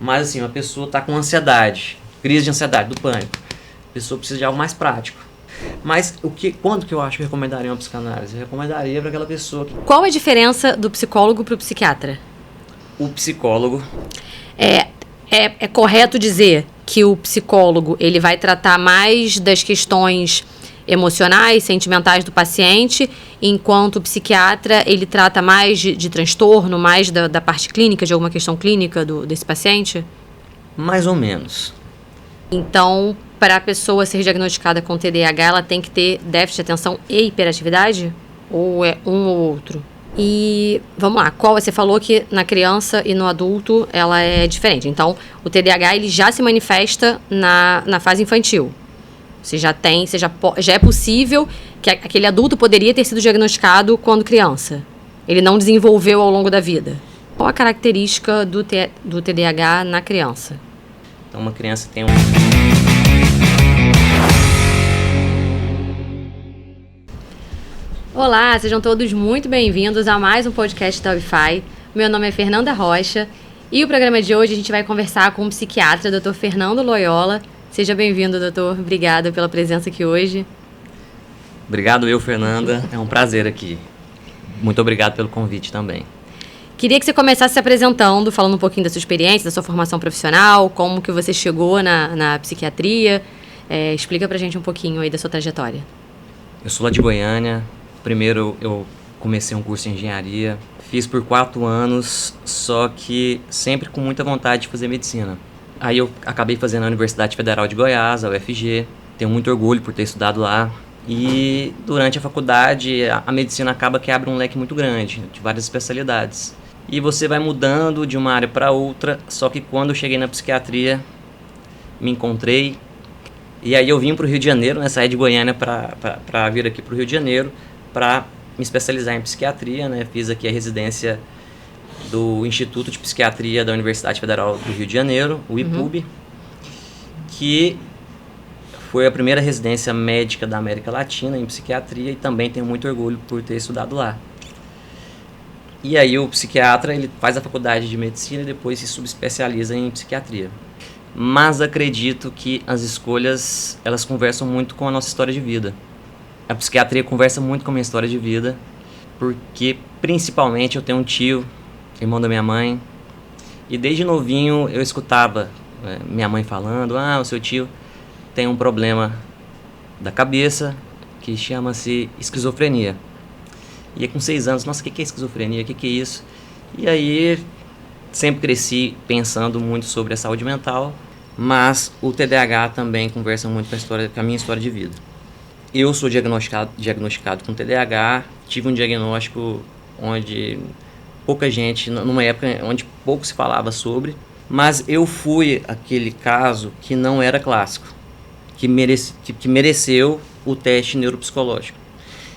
Mas assim, uma pessoa está com ansiedade, crise de ansiedade, do pânico. A pessoa precisa de algo mais prático. Mas quando que eu acho que eu recomendaria uma psicanálise? Eu recomendaria para aquela pessoa que... Qual a diferença do psicólogo para o psiquiatra? O psicólogo... É correto dizer que o psicólogo ele vai tratar mais das questões emocionais, sentimentais do paciente, enquanto o psiquiatra ele trata mais de transtorno, mais da parte clínica, de alguma questão clínica desse paciente? Mais ou menos. Então, para a pessoa ser diagnosticada com TDAH, ela tem que ter déficit de atenção e hiperatividade? Ou é um ou outro? E, vamos lá, qual você falou que na criança e no adulto ela é diferente. Então, o TDAH ele já se manifesta na fase infantil. Você já é possível que aquele adulto poderia ter sido diagnosticado quando criança. Ele não desenvolveu ao longo da vida. Qual a característica do TDAH na criança? Então, uma criança tem Olá, sejam todos muito bem-vindos a mais um podcast da Wi-Fi. Meu nome é Fernanda Rocha e o programa de hoje a gente vai conversar com o psiquiatra, Dr. Fernando Loyola. Seja bem-vindo, doutor. Obrigada pela presença aqui hoje. Obrigado Fernanda. É um prazer aqui. Muito obrigado pelo convite também. Queria que você começasse se apresentando, falando um pouquinho da sua experiência, da sua formação profissional, como que você chegou na psiquiatria. Explica pra gente um pouquinho aí da sua trajetória. Eu sou lá de Goiânia. Primeiro eu comecei um curso de engenharia. Fiz por 4 anos, só que sempre com muita vontade de fazer medicina. Aí eu acabei fazendo a Universidade Federal de Goiás, a UFG. Tenho muito orgulho por ter estudado lá. E durante a faculdade, a medicina acaba que abre um leque muito grande, de várias especialidades. E você vai mudando de uma área para outra, só que quando eu cheguei na psiquiatria, me encontrei. E aí eu vim para o Rio de Janeiro, né, saí de Goiânia para vir aqui para o Rio de Janeiro, para me especializar em psiquiatria, né? Fiz aqui a residência do Instituto de Psiquiatria da Universidade Federal do Rio de Janeiro, o IPUB, que foi a primeira residência médica da América Latina em psiquiatria e também tenho muito orgulho por ter estudado lá. E aí o psiquiatra ele faz a faculdade de medicina e depois se subespecializa em psiquiatria. Mas acredito que as escolhas elas conversam muito com a nossa história de vida. A psiquiatria conversa muito com a minha história de vida, porque principalmente eu tenho um tio, irmão da minha mãe, e desde novinho eu escutava minha mãe falando, o seu tio tem um problema da cabeça que chama-se esquizofrenia. E com 6 anos, nossa, o que é esquizofrenia? O que é isso? E aí sempre cresci pensando muito sobre a saúde mental, mas o TDAH também conversa muito com a minha história de vida. Eu sou diagnosticado com TDAH, tive um diagnóstico onde pouca gente, numa época onde pouco se falava sobre, mas eu fui aquele caso que não era clássico, que mereceu o teste neuropsicológico.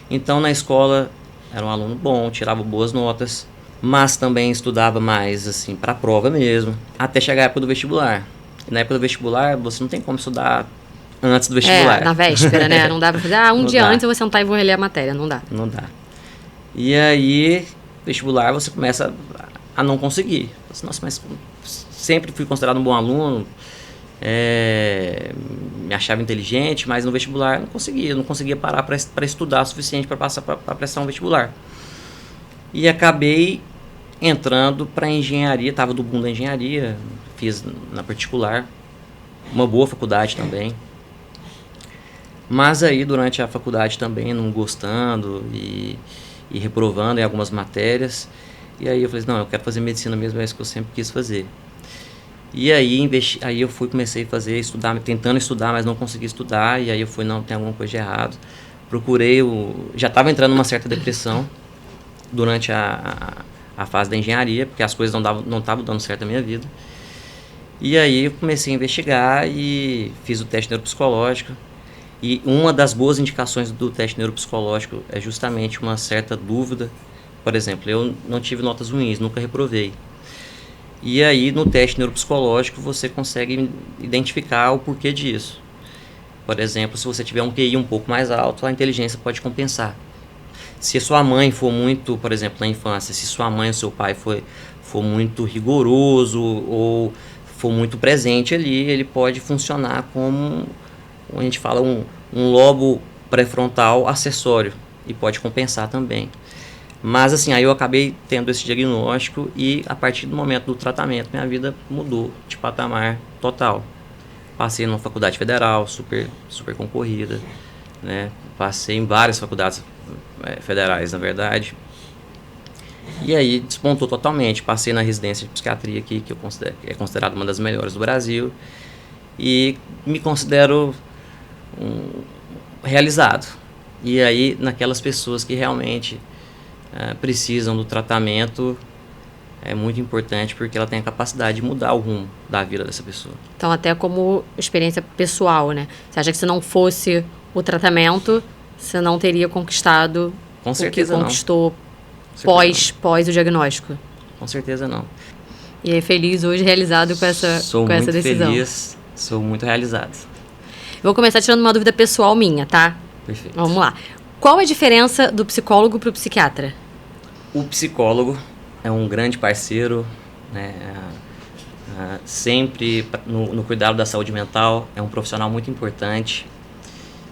Então na escola era um aluno bom, tirava boas notas, mas também estudava mais assim para a prova mesmo, até chegar a época do vestibular. E na época do vestibular você não tem como estudar antes do vestibular. Na véspera, né? Não dá pra fazer, um dia antes eu vou sentar e vou reler a matéria, não dá. Não dá. E aí, vestibular, você começa a não conseguir. Nossa, mas sempre fui considerado um bom aluno, me achava inteligente, mas no vestibular eu não conseguia parar para estudar o suficiente para passar para prestar um vestibular. E acabei entrando para engenharia, estava do boom da engenharia, fiz na particular, uma boa faculdade também. Mas aí durante a faculdade também não gostando e reprovando em algumas matérias. E aí eu falei, não, eu quero fazer medicina mesmo, é isso que eu sempre quis fazer. E aí, aí eu comecei a estudar, tentando estudar, mas não consegui estudar. E aí eu fui, não, tem alguma coisa de errado. Procurei, já estava entrando numa certa depressão durante a fase da engenharia, porque as coisas não estavam dando certo na minha vida. E aí eu comecei a investigar e fiz o teste neuropsicológico. E uma das boas indicações do teste neuropsicológico é justamente uma certa dúvida. Por exemplo, eu não tive notas ruins, nunca reprovei. E aí no teste neuropsicológico você consegue identificar o porquê disso. Por exemplo, se você tiver um QI um pouco mais alto, a inteligência pode compensar. Se a sua mãe for muito, por exemplo, na infância, se sua mãe ou seu pai for muito rigoroso ou for muito presente ali, ele pode funcionar como a gente fala, um lobo pré-frontal acessório e pode compensar também. Mas assim, aí eu acabei tendo esse diagnóstico e a partir do momento do tratamento minha vida mudou de patamar total. Passei numa faculdade federal, super concorrida, né? Passei em várias faculdades federais, na verdade. E aí despontou totalmente. Passei na residência de psiquiatria aqui, que é considerada uma das melhores do Brasil. E me considero realizado. E aí, naquelas pessoas que realmente precisam do tratamento, é muito importante porque ela tem a capacidade de mudar o rumo da vida dessa pessoa. Então, até como experiência pessoal, né? Você acha que se não fosse o tratamento, você não teria conquistado Com certeza o que conquistou pós o diagnóstico? Com certeza não. E é feliz hoje, realizado com essa decisão? Sou muito feliz, sou muito realizado. Vou começar tirando uma dúvida pessoal minha, tá? Perfeito. Vamos lá. Qual a diferença do psicólogo para o psiquiatra? O psicólogo é um grande parceiro, né? Sempre no cuidado da saúde mental, é um profissional muito importante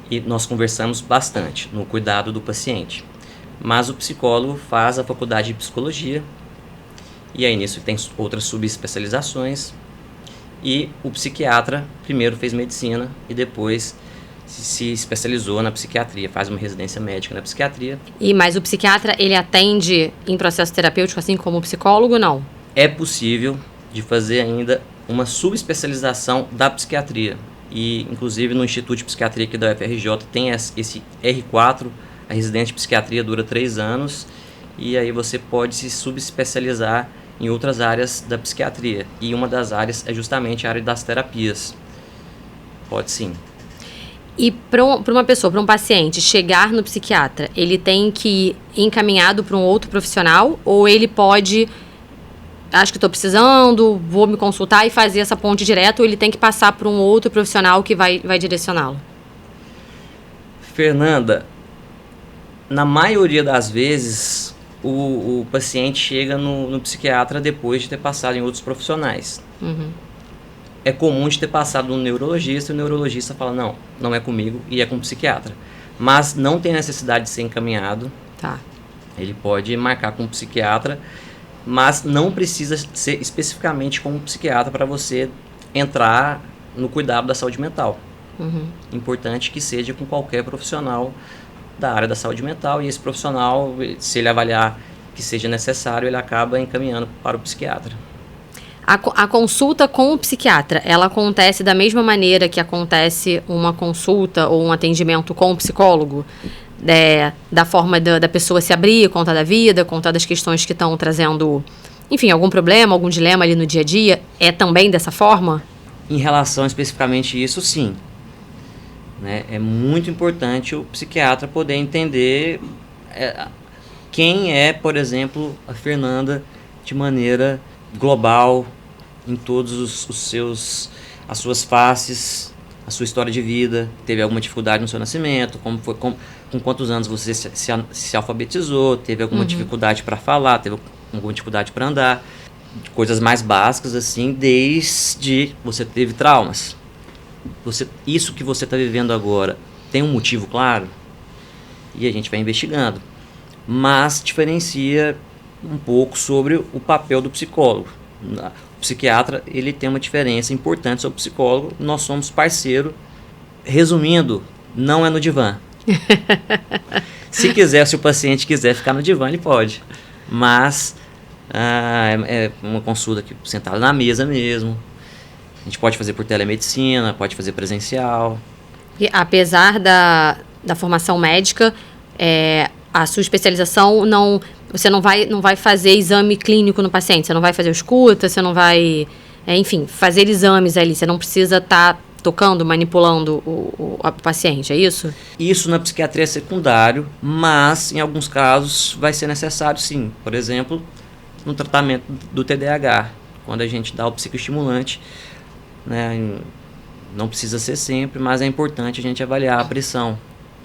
e nós conversamos bastante no cuidado do paciente. Mas o psicólogo faz a faculdade de psicologia e aí nisso tem outras subespecializações e o psiquiatra primeiro fez medicina e depois se especializou na psiquiatria, faz uma residência médica na psiquiatria. Mas o psiquiatra, ele atende em processo terapêutico assim como o psicólogo, não? É possível de fazer ainda uma subespecialização da psiquiatria. E, inclusive, no Instituto de Psiquiatria aqui da UFRJ tem esse R4, a residência de psiquiatria dura 3 anos, e aí você pode se subespecializar em outras áreas da psiquiatria. E uma das áreas é justamente a área das terapias. Pode sim. E para uma pessoa, para um paciente, chegar no psiquiatra, ele tem que ir encaminhado para um outro profissional ou ele pode, acho que estou precisando, vou me consultar e fazer essa ponte direto, ou ele tem que passar por um outro profissional que vai direcioná-lo? Fernanda, na maioria das vezes, o paciente chega no psiquiatra depois de ter passado em outros profissionais. Uhum. É comum de ter passado no neurologista e o neurologista fala, não é comigo e é com o psiquiatra. Mas não tem necessidade de ser encaminhado. Tá. Ele pode marcar com o psiquiatra, mas não precisa ser especificamente com o psiquiatra para você entrar no cuidado da saúde mental. Uhum. Importante que seja com qualquer profissional da área da saúde mental e esse profissional, se ele avaliar que seja necessário, ele acaba encaminhando para o psiquiatra. A consulta com o psiquiatra, ela acontece da mesma maneira que acontece uma consulta ou um atendimento com o psicólogo? Da forma da pessoa se abrir, contar da vida, contar das questões que estão trazendo, enfim, algum problema, algum dilema ali no dia a dia? É também dessa forma? Em relação especificamente a isso, sim. Né? É muito importante o psiquiatra poder entender quem é, por exemplo, a Fernanda de maneira global, em todos as suas faces, a sua história de vida, teve alguma dificuldade no seu nascimento, com quantos anos você se alfabetizou, teve alguma dificuldade para falar, teve alguma dificuldade para andar, coisas mais básicas assim, desde você teve traumas. Isso que você está vivendo agora tem um motivo claro? E a gente vai investigando. Mas diferencia um pouco sobre o papel do psicólogo. O psiquiatra, ele tem uma diferença importante sobre o psicólogo. Nós somos parceiro. Resumindo, não é no divã. Se o paciente quiser ficar no divã, ele pode. Mas é uma consulta aqui, sentada na mesa mesmo. A gente pode fazer por telemedicina, pode fazer presencial. E, apesar da formação médica, a sua especialização você não vai fazer exame clínico no paciente, você não vai fazer escuta, você não vai, enfim, fazer exames ali, você não precisa estar tocando, manipulando o paciente, é isso? Isso na psiquiatria é secundário, mas em alguns casos vai ser necessário sim. Por exemplo, no tratamento do TDAH, quando a gente dá o psicoestimulante, né, não precisa ser sempre, mas é importante a gente avaliar a pressão.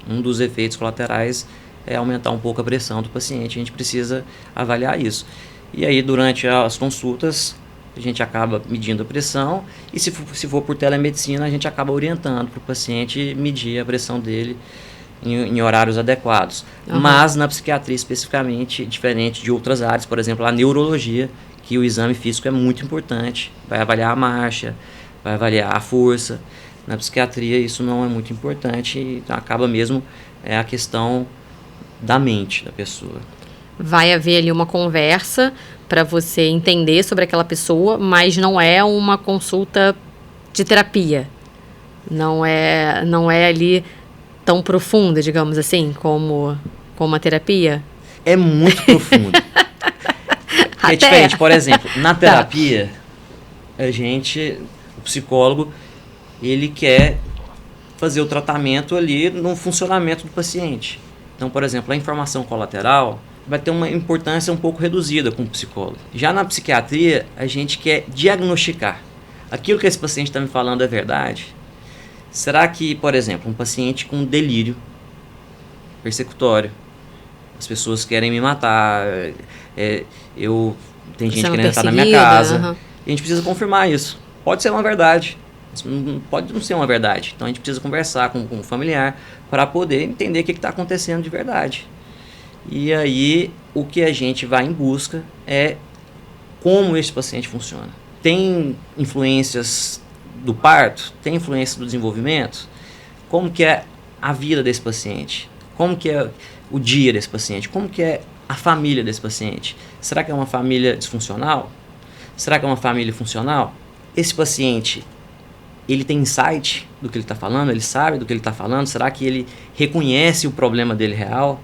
Um dos efeitos colaterais é aumentar um pouco a pressão do paciente, a gente precisa avaliar isso. E aí, durante as consultas, a gente acaba medindo a pressão, e se for por telemedicina, a gente acaba orientando para o paciente medir a pressão dele em horários adequados. Mas na psiquiatria especificamente, diferente de outras áreas, por exemplo, a neurologia, que o exame físico é muito importante, vai avaliar a marcha, vai avaliar a força. Na psiquiatria isso não é muito importante, então acaba mesmo a questão da mente da pessoa. Vai haver ali uma conversa para você entender sobre aquela pessoa, mas não é uma consulta de terapia. Não é ali tão profunda, digamos assim, como a terapia. É muito profundo. É diferente, por exemplo, na terapia, o psicólogo, ele quer fazer o tratamento ali no funcionamento do paciente. Então, por exemplo, a informação colateral vai ter uma importância um pouco reduzida com o psicólogo. Já na psiquiatria, a gente quer diagnosticar. Aquilo que esse paciente está me falando é verdade? Será que, por exemplo, um paciente com delírio persecutório, as pessoas querem me matar, tem gente querendo entrar na minha casa, a gente precisa confirmar isso. Pode ser uma verdade, pode não ser uma verdade. Então a gente precisa conversar com o familiar para poder entender o que está acontecendo de verdade. E aí o que a gente vai em busca é como esse paciente funciona. Tem influências do parto? Tem influência do desenvolvimento? Como que é a vida desse paciente? Como que é o dia desse paciente? Como que é a família desse paciente? Será que é uma família disfuncional? Será que é uma família funcional? Esse paciente, ele tem insight do que ele está falando? Ele sabe do que ele está falando? Será que ele reconhece o problema dele real?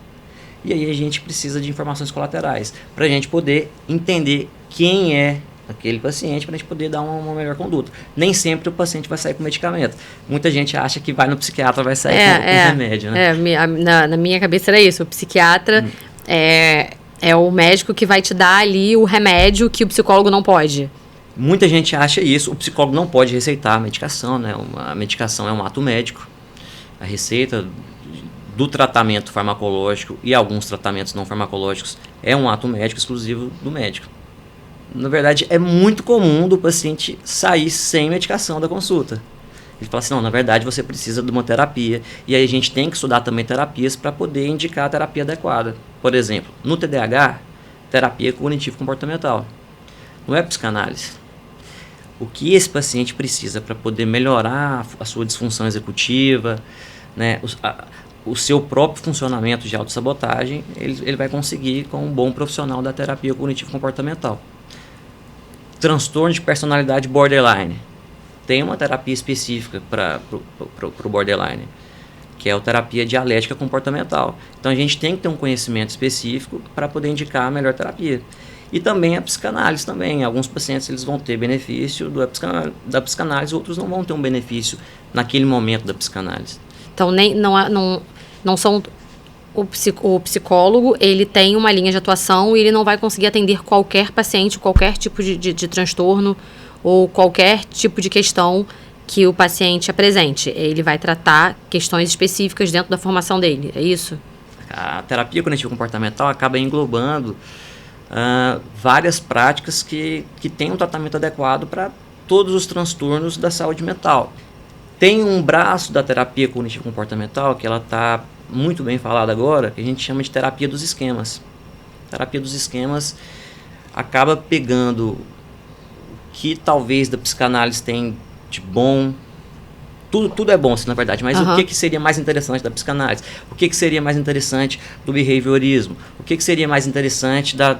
E aí a gente precisa de informações colaterais para a gente poder entender quem é aquele paciente, para a gente poder dar uma melhor conduta. Nem sempre o paciente vai sair com medicamento. Muita gente acha que vai no psiquiatra vai sair com remédio, né? Na minha cabeça era isso. O psiquiatra é o médico que vai te dar ali o remédio que o psicólogo não pode. Muita gente acha isso. O psicólogo não pode receitar a medicação, né? A medicação é um ato médico. A receita do tratamento farmacológico e alguns tratamentos não farmacológicos é um ato médico exclusivo do médico. Na verdade, é muito comum do paciente sair sem medicação da consulta. Ele fala assim, não, na verdade você precisa de uma terapia. E aí a gente tem que estudar também terapias para poder indicar a terapia adequada. Por exemplo, no TDAH, terapia cognitivo-comportamental. Não é psicanálise. O que esse paciente precisa para poder melhorar a sua disfunção executiva, né, o seu próprio funcionamento de autossabotagem, ele vai conseguir com um bom profissional da terapia cognitivo-comportamental. Transtorno de personalidade borderline. Tem uma terapia específica para o borderline, que é a terapia dialética comportamental. Então a gente tem que ter um conhecimento específico para poder indicar a melhor terapia. E também a psicanálise também. Alguns pacientes eles vão ter benefício da psicanálise, outros não vão ter um benefício naquele momento da psicanálise. Então não são... O psicólogo, ele tem uma linha de atuação e ele não vai conseguir atender qualquer paciente, qualquer tipo de transtorno ou qualquer tipo de questão que o paciente apresente. Ele vai tratar questões específicas dentro da formação dele, é isso? A terapia cognitivo-comportamental acaba englobando várias práticas que têm um tratamento adequado para todos os transtornos da saúde mental. Tem um braço da terapia cognitivo-comportamental que ela está muito bem falado agora, que a gente chama de terapia dos esquemas. A terapia dos esquemas acaba pegando o que talvez da psicanálise tem de bom. Tudo é bom, assim, na verdade, mas o que seria mais interessante da psicanálise? O que seria mais interessante do behaviorismo? O que seria mais interessante da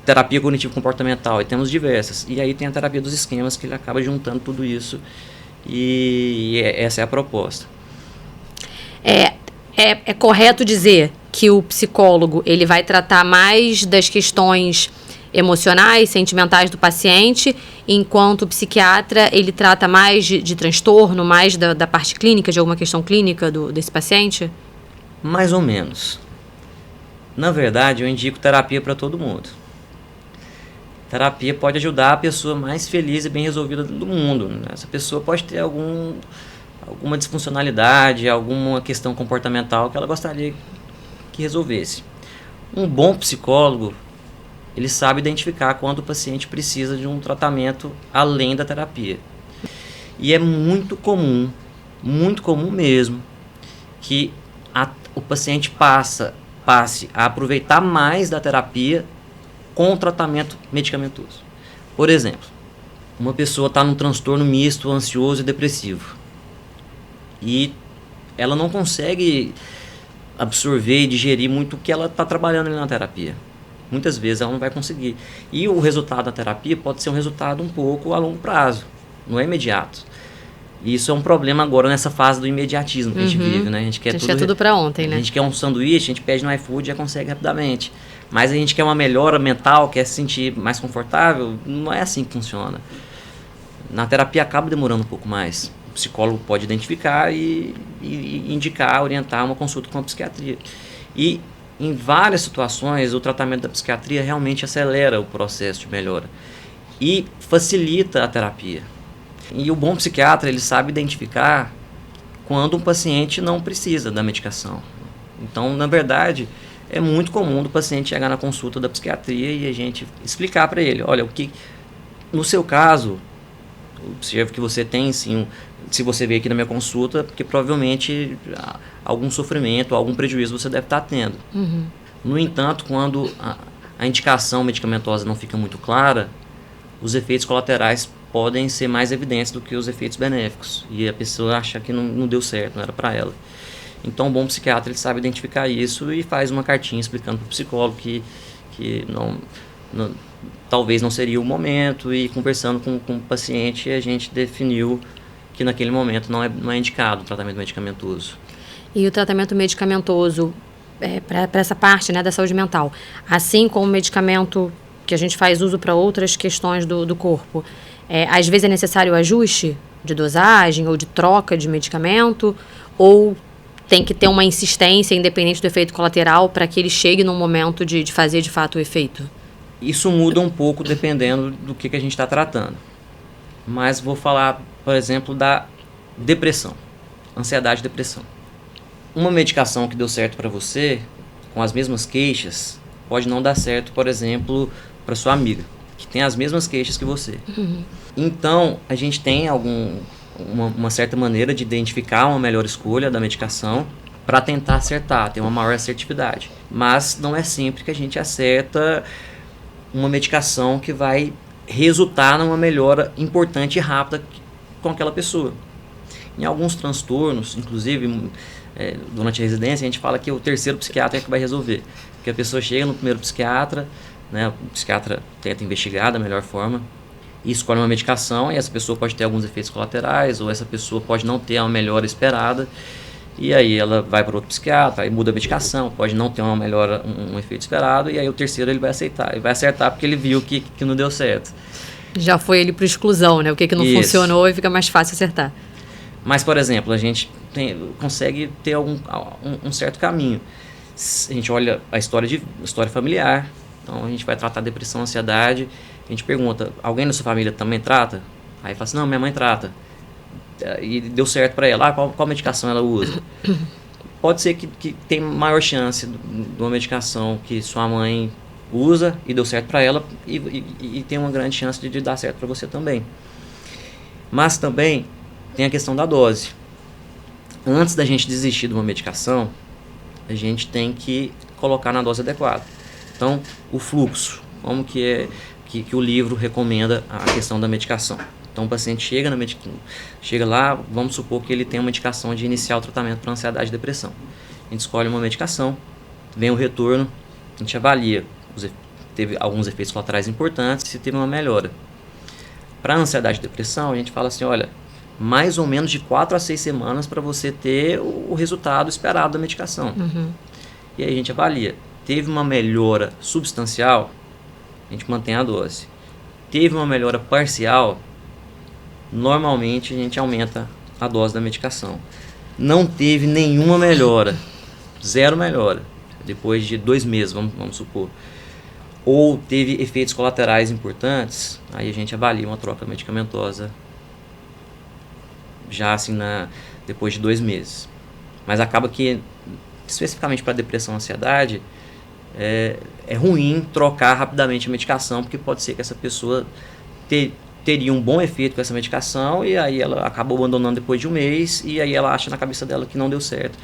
terapia cognitivo-comportamental? E temos diversas. E aí tem a terapia dos esquemas, que ele acaba juntando tudo isso, e essa é a proposta. É correto dizer que o psicólogo ele vai tratar mais das questões emocionais, sentimentais do paciente, enquanto o psiquiatra ele trata mais de transtorno, mais da parte clínica, de alguma questão clínica desse paciente? Mais ou menos. Na verdade, eu indico terapia para todo mundo. Terapia pode ajudar a pessoa mais feliz e bem resolvida do mundo, né? Essa pessoa pode ter alguma disfuncionalidade, alguma questão comportamental que ela gostaria que resolvesse. Um bom psicólogo, ele sabe identificar quando o paciente precisa de um tratamento além da terapia. E é muito comum mesmo, que o paciente passe a aproveitar mais da terapia com o tratamento medicamentoso. Por exemplo, uma pessoa está num transtorno misto, ansioso e depressivo. E ela não consegue absorver e digerir muito o que ela está trabalhando ali na terapia. Muitas vezes ela não vai conseguir. E o resultado da terapia pode ser um resultado um pouco a longo prazo, não é imediato. E isso é um problema agora nessa fase do imediatismo que a gente vive, né? A gente quer tudo para ontem, né? A gente quer um sanduíche, a gente pede no iFood e já consegue rapidamente. Mas a gente quer uma melhora mental, quer se sentir mais confortável, não é assim que funciona. Na terapia acaba demorando um pouco mais. O psicólogo pode identificar e indicar, orientar uma consulta com a psiquiatria. E em várias situações o tratamento da psiquiatria realmente acelera o processo de melhora e facilita a terapia. E o bom psiquiatra, ele sabe identificar quando um paciente não precisa da medicação. Então, na verdade, é muito comum do paciente chegar na consulta da psiquiatria e a gente explicar para ele, olha, o que no seu caso, observe que você tem sim, se você veio aqui na minha consulta, porque provavelmente algum sofrimento, algum prejuízo você deve estar tendo. No entanto, quando a indicação medicamentosa não fica muito clara, os efeitos colaterais podem ser mais evidentes do que os efeitos benéficos. E a pessoa acha que não deu certo, não era para ela. Então, um bom psiquiatra, ele sabe identificar isso e faz uma cartinha explicando para o psicólogo que talvez não seria o momento, e conversando com o paciente, a gente definiu que naquele momento não é indicado o tratamento medicamentoso. E o tratamento medicamentoso, para essa parte, né, da saúde mental, assim como o medicamento que a gente faz uso para outras questões do corpo, às vezes é necessário ajuste de dosagem ou de troca de medicamento, ou tem que ter uma insistência independente do efeito colateral para que ele chegue num momento de fazer de fato o efeito? Isso muda um pouco dependendo do que a gente está tratando. Mas vou falar, por exemplo, da depressão, ansiedade e depressão. Uma medicação que deu certo para você, com as mesmas queixas, pode não dar certo, por exemplo, para sua amiga, que tem as mesmas queixas que você. Então, a gente tem uma certa maneira de identificar uma melhor escolha da medicação para tentar acertar, ter uma maior assertividade. Mas não é sempre que a gente acerta uma medicação que vai resultar numa melhora importante e rápida com aquela pessoa. Em alguns transtornos, inclusive durante a residência, a gente fala que o terceiro psiquiatra é que vai resolver. Porque a pessoa chega no primeiro psiquiatra, né, o psiquiatra tenta investigar da melhor forma e escolhe uma medicação, e essa pessoa pode ter alguns efeitos colaterais, ou essa pessoa pode não ter uma melhora esperada, e aí ela vai para outro psiquiatra, aí muda a medicação, pode não ter uma melhora, um efeito esperado, e aí o terceiro ele vai aceitar, ele vai acertar porque ele viu que não deu certo. Já foi ele para exclusão, né? O que não funcionou e fica mais fácil acertar. Mas, por exemplo, a gente consegue ter um certo caminho. A gente olha a história familiar, então a gente vai tratar depressão, ansiedade, a gente pergunta, alguém da sua família também trata? Aí fala assim, não, minha mãe trata. E deu certo para ela, qual medicação ela usa? Pode ser que tem maior chance de uma medicação que sua mãe usa e deu certo para ela e tem uma grande chance de dar certo para você também. Mas também tem a questão da dose. Antes da gente desistir de uma medicação, a gente tem que colocar na dose adequada. Então, o fluxo, como que o livro recomenda a questão da medicação. Então, o paciente chega lá, vamos supor que ele tem uma medicação de iniciar o tratamento para ansiedade e depressão. A gente escolhe uma medicação, vem o retorno, a gente avalia, teve alguns efeitos colaterais importantes, se teve uma melhora. Para ansiedade e depressão, a gente fala assim, olha, mais ou menos de 4 a 6 semanas para você ter o resultado esperado da medicação. E aí a gente avalia. Teve uma melhora substancial, a gente mantém a dose. Teve uma melhora parcial, normalmente a gente aumenta a dose da medicação. Não teve nenhuma melhora, 0 melhora, depois de 2 meses, vamos supor. Ou teve efeitos colaterais importantes, aí a gente avalia uma troca medicamentosa já assim depois de 2 meses. Mas acaba que, especificamente para depressão e ansiedade, é ruim trocar rapidamente a medicação, porque pode ser que essa pessoa teria um bom efeito com essa medicação e aí ela acabou abandonando depois de um mês e aí ela acha na cabeça dela que não deu certo.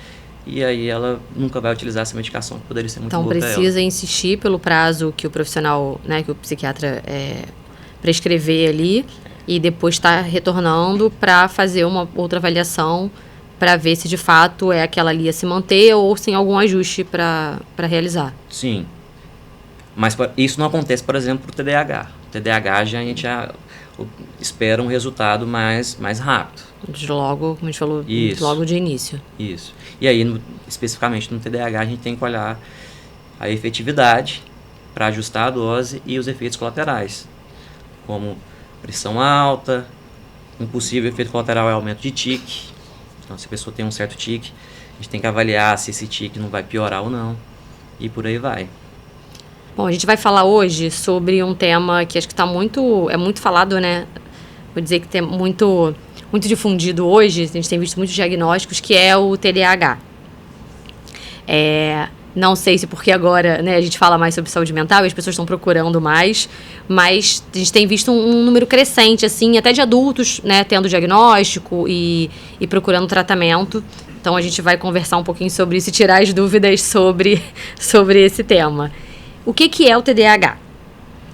E aí ela nunca vai utilizar essa medicação, que poderia ser muito boa para ela. Então precisa insistir pelo prazo que o profissional, né, que o psiquiatra prescrever ali e depois estar retornando para fazer uma outra avaliação para ver se de fato é aquela ali a se manter ou se tem algum ajuste para realizar. Sim. Mas isso não acontece, por exemplo, para o TDAH. O TDAH a gente já espera um resultado mais rápido. Logo, como a gente falou, isso. Logo de início. Isso. E aí, especificamente no TDAH, a gente tem que olhar a efetividade para ajustar a dose e os efeitos colaterais, como pressão alta, um possível efeito colateral é aumento de tique. Então, se a pessoa tem um certo tique, a gente tem que avaliar se esse tique não vai piorar ou não, e por aí vai. Bom, a gente vai falar hoje sobre um tema que acho que está muito falado, né? Vou dizer que tem muito difundido hoje, a gente tem visto muitos diagnósticos, que é o TDAH. Não sei se porque agora, né, a gente fala mais sobre saúde mental e as pessoas estão procurando mais, mas a gente tem visto um número crescente, assim, até de adultos, né, tendo diagnóstico e procurando tratamento. Então a gente vai conversar um pouquinho sobre isso e tirar as dúvidas sobre esse tema. O que é o TDAH?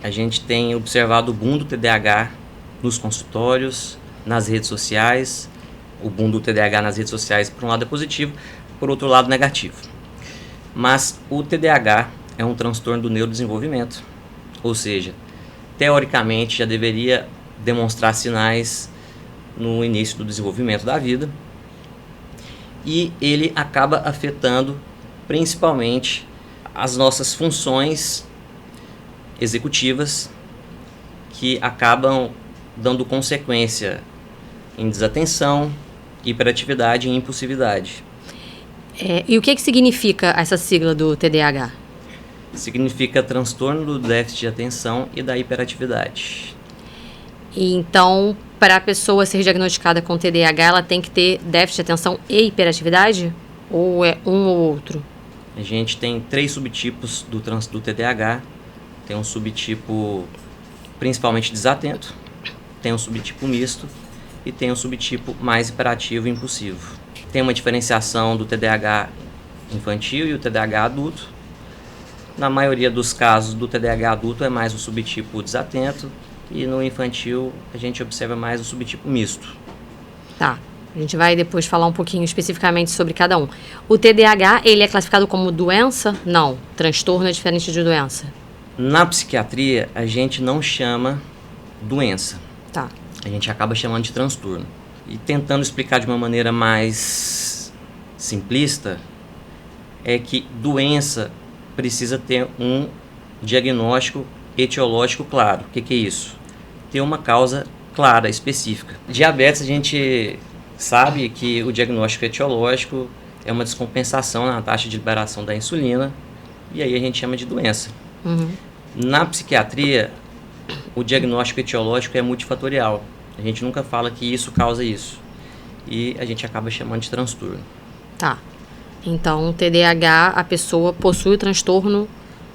A gente tem observado o boom do TDAH nos consultórios, nas redes sociais. O boom do TDAH nas redes sociais, por um lado, é positivo, por outro lado, negativo. Mas o TDAH é um transtorno do neurodesenvolvimento, ou seja, teoricamente já deveria demonstrar sinais no início do desenvolvimento da vida, e ele acaba afetando principalmente as nossas funções executivas, que acabam dando consequência em desatenção, hiperatividade e impulsividade. E o que significa essa sigla do TDAH? Significa transtorno do déficit de atenção e da hiperatividade. E então, para a pessoa ser diagnosticada com TDAH, ela tem que ter déficit de atenção e hiperatividade? Ou é um ou outro? A gente tem 3 subtipos do TDAH. Tem um subtipo principalmente desatento, tem um subtipo misto e tem um subtipo mais hiperativo e impulsivo. Tem uma diferenciação do TDAH infantil e o TDAH adulto. Na maioria dos casos do TDAH adulto é mais o subtipo desatento e no infantil a gente observa mais o subtipo misto. Tá, a gente vai depois falar um pouquinho especificamente sobre cada um. O TDAH, ele é classificado como doença? Não, transtorno é diferente de doença. Na psiquiatria a gente não chama doença. Tá. A gente acaba chamando de transtorno. E tentando explicar de uma maneira mais simplista, é que doença precisa ter um diagnóstico etiológico claro. O que é isso? Ter uma causa clara, específica. Diabetes, a gente sabe que o diagnóstico etiológico é uma descompensação na taxa de liberação da insulina, e aí a gente chama de doença. Uhum. Na psiquiatria, o diagnóstico etiológico é multifatorial. A gente nunca fala que isso causa isso. E a gente acaba chamando de transtorno. Tá. Então, TDAH, a pessoa possui o transtorno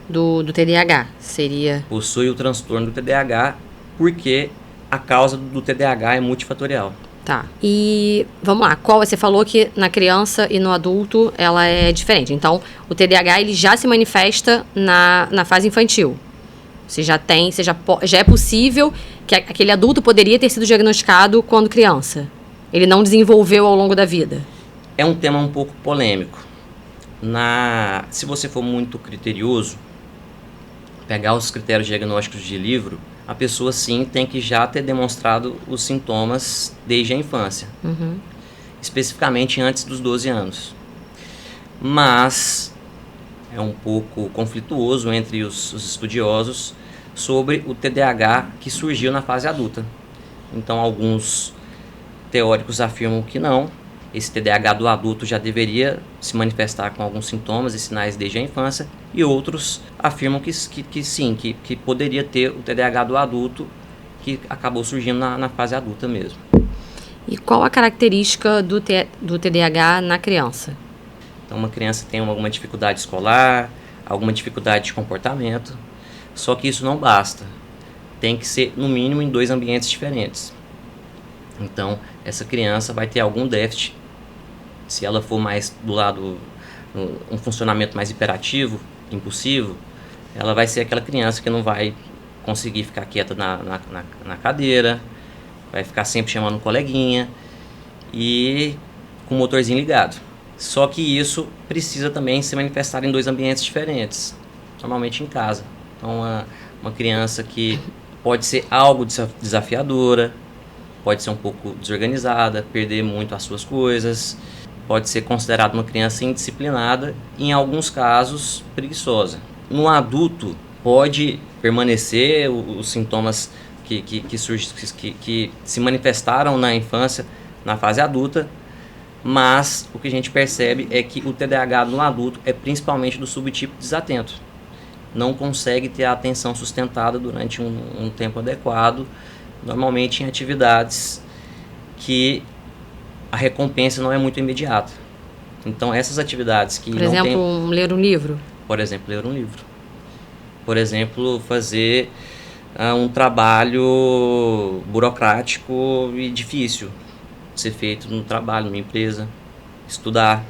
do TDAH. Seria... Possui o transtorno do TDAH porque a causa do TDAH é multifatorial. Tá. E vamos lá. Você falou que na criança e no adulto ela é diferente. Então, o TDAH ele já se manifesta na fase infantil. Já é possível que aquele adulto poderia ter sido diagnosticado quando criança. Ele não desenvolveu ao longo da vida. É um tema um pouco polêmico. Se você for muito criterioso, pegar os critérios diagnósticos de livro, a pessoa sim tem que já ter demonstrado os sintomas desde a infância. Uhum. Especificamente antes dos 12 anos. Mas é um pouco conflituoso entre os estudiosos sobre o TDAH que surgiu na fase adulta. Então, alguns teóricos afirmam que não, esse TDAH do adulto já deveria se manifestar com alguns sintomas e sinais desde a infância, e outros afirmam que sim, que poderia ter o TDAH do adulto que acabou surgindo na fase adulta mesmo. E qual a característica do TDAH na criança? Então, uma criança tem alguma dificuldade escolar, alguma dificuldade de comportamento, só que isso não basta. Tem que ser, no mínimo, em 2 ambientes diferentes. Então, essa criança vai ter algum déficit. Se ela for mais do lado, um funcionamento mais hiperativo, impulsivo, ela vai ser aquela criança que não vai conseguir ficar quieta na cadeira, vai ficar sempre chamando um coleguinha e com o motorzinho ligado. Só que isso precisa também se manifestar em 2 ambientes diferentes, normalmente em casa. Então, uma criança que pode ser algo desafiadora, pode ser um pouco desorganizada, perder muito as suas coisas, pode ser considerada uma criança indisciplinada e, em alguns casos, preguiçosa. No adulto, pode permanecer os sintomas que se manifestaram na infância, na fase adulta, mas o que a gente percebe é que o TDAH no adulto é principalmente do subtipo desatento. Não consegue ter a atenção sustentada durante um tempo adequado, normalmente em atividades que a recompensa não é muito imediata. Então, essas atividades que Por exemplo, ler um livro? Por exemplo, ler um livro. Por exemplo, fazer um trabalho burocrático e difícil de ser feito no trabalho, numa empresa. Estudar.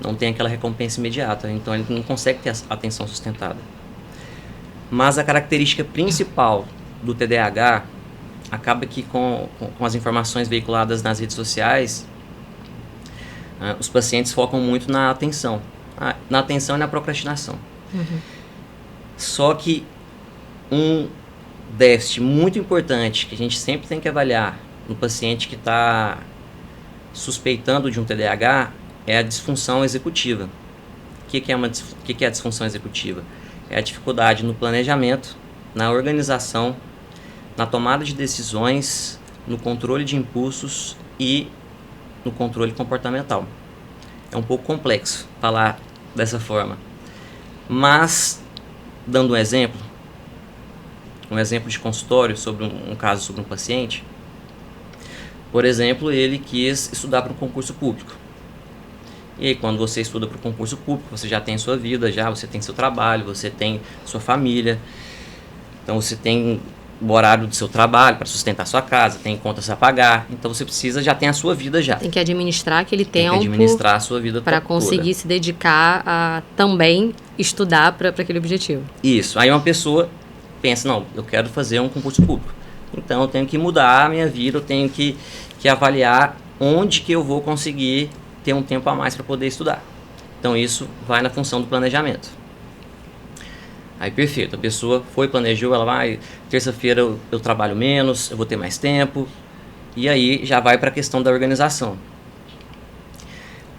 Não tem aquela recompensa imediata, então ele não consegue ter a atenção sustentada. Mas a característica principal do TDAH acaba que com as informações veiculadas nas redes sociais, os pacientes focam muito na atenção. Na atenção e na procrastinação. Uhum. Só que um déficit muito importante que a gente sempre tem que avaliar no paciente que está suspeitando de um TDAH é a disfunção executiva. O que é a disfunção executiva? É a dificuldade no planejamento, na organização, na tomada de decisões, no controle de impulsos e no controle comportamental. É um pouco complexo falar dessa forma, mas, dando um exemplo de consultório sobre um caso sobre um paciente, por exemplo, ele quis estudar para um concurso público. E aí, quando você estuda para o concurso público, você já tem sua vida, você tem seu trabalho, você tem sua família, então você tem o horário do seu trabalho para sustentar sua casa, tem contas a pagar, então você já tem a sua vida já. Tem que administrar aquele tempo. Tem que administrar a sua vida para conseguir se dedicar a também estudar para aquele objetivo. Isso. Aí uma pessoa pensa, não, eu quero fazer um concurso público, então eu tenho que mudar a minha vida, eu tenho que avaliar onde que eu vou conseguir ter um tempo a mais para poder estudar. Então isso vai na função do planejamento. Aí perfeito, a pessoa planejou, ela vai, terça-feira eu trabalho menos, eu vou ter mais tempo, e aí já vai para a questão da organização.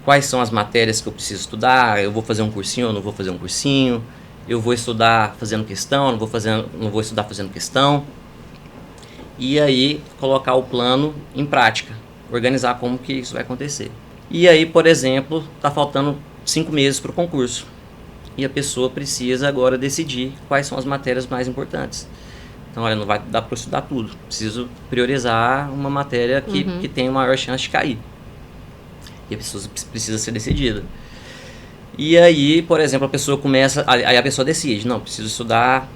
Quais são as matérias que eu preciso estudar? Eu vou fazer um cursinho ou não vou fazer um cursinho? Eu vou estudar fazendo questão, não vou estudar fazendo questão? E aí colocar o plano em prática, organizar como que isso vai acontecer. E aí, por exemplo, está faltando 5 meses para o concurso. E a pessoa precisa agora decidir quais são as matérias mais importantes. Então, olha, não vai dar para estudar tudo. Preciso priorizar uma matéria que tem maior chance de cair. E a pessoa precisa ser decidida. E aí, por exemplo, aí a pessoa decide, não, preciso estudar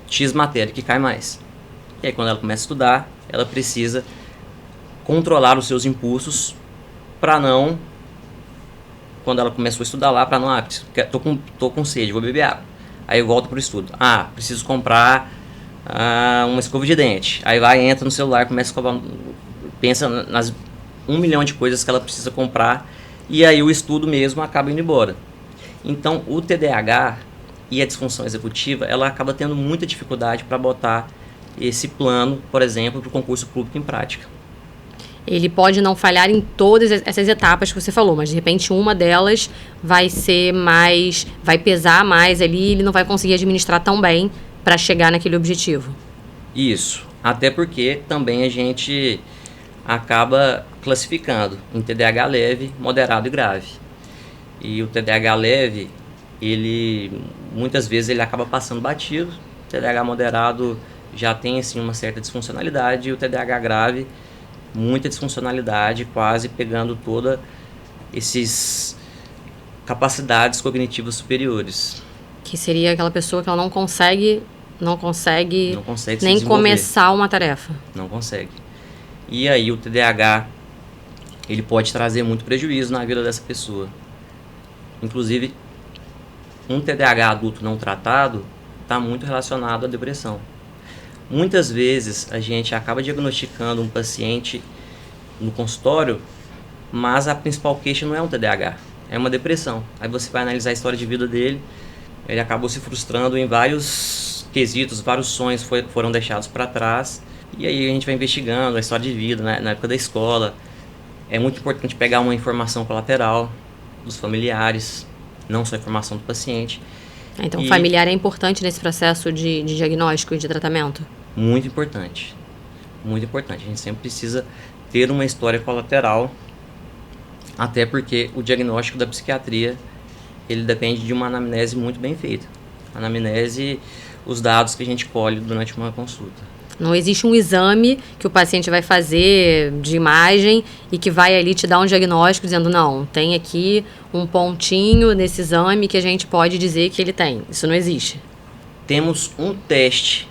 X matéria que cai mais. E aí, quando ela começa a estudar, ela precisa controlar os seus impulsos para não, quando ela começou a estudar lá, para não, tô com sede, vou beber água. Aí eu volto pro estudo. Preciso comprar uma escova de dente. Aí entra no celular, começa a escovar, pensa nas 1 milhão de coisas que ela precisa comprar, e aí o estudo mesmo acaba indo embora. Então, o TDAH e a disfunção executiva, ela acaba tendo muita dificuldade para botar esse plano, por exemplo, para o concurso público em prática. Ele pode não falhar em todas essas etapas que você falou, mas de repente uma delas vai pesar mais ali, ele não vai conseguir administrar tão bem para chegar naquele objetivo. Isso, até porque também a gente acaba classificando em TDAH leve, moderado e grave. E o TDAH leve, muitas vezes ele acaba passando batido. O TDAH moderado já tem assim, uma certa disfuncionalidade, e o TDAH grave, muita disfuncionalidade, quase pegando toda esses capacidades cognitivas superiores. Que seria aquela pessoa que ela não consegue Não consegue se nem desenvolver. começar uma tarefa. Não consegue. E aí o TDAH, ele pode trazer muito prejuízo na vida dessa pessoa. Inclusive, um TDAH adulto não tratado está muito relacionado à depressão. Muitas vezes a gente acaba diagnosticando um paciente no consultório, mas a principal queixa não é um TDAH, é uma depressão. Aí você vai analisar a história de vida dele, ele acabou se frustrando em vários quesitos, vários sonhos foram deixados para trás. E aí a gente vai investigando a história de vida, né, na época da escola. É muito importante pegar uma informação colateral dos familiares, não só a informação do paciente. Então, o familiar é importante nesse processo de diagnóstico e de tratamento? Muito importante. Muito importante. A gente sempre precisa ter uma história colateral, até porque o diagnóstico da psiquiatria, ele depende de uma anamnese muito bem feita. Anamnese, os dados que a gente colhe durante uma consulta. Não existe um exame que o paciente vai fazer de imagem e que vai ali te dar um diagnóstico dizendo, não, tem aqui um pontinho nesse exame que a gente pode dizer que ele tem. Isso não existe. Temos um teste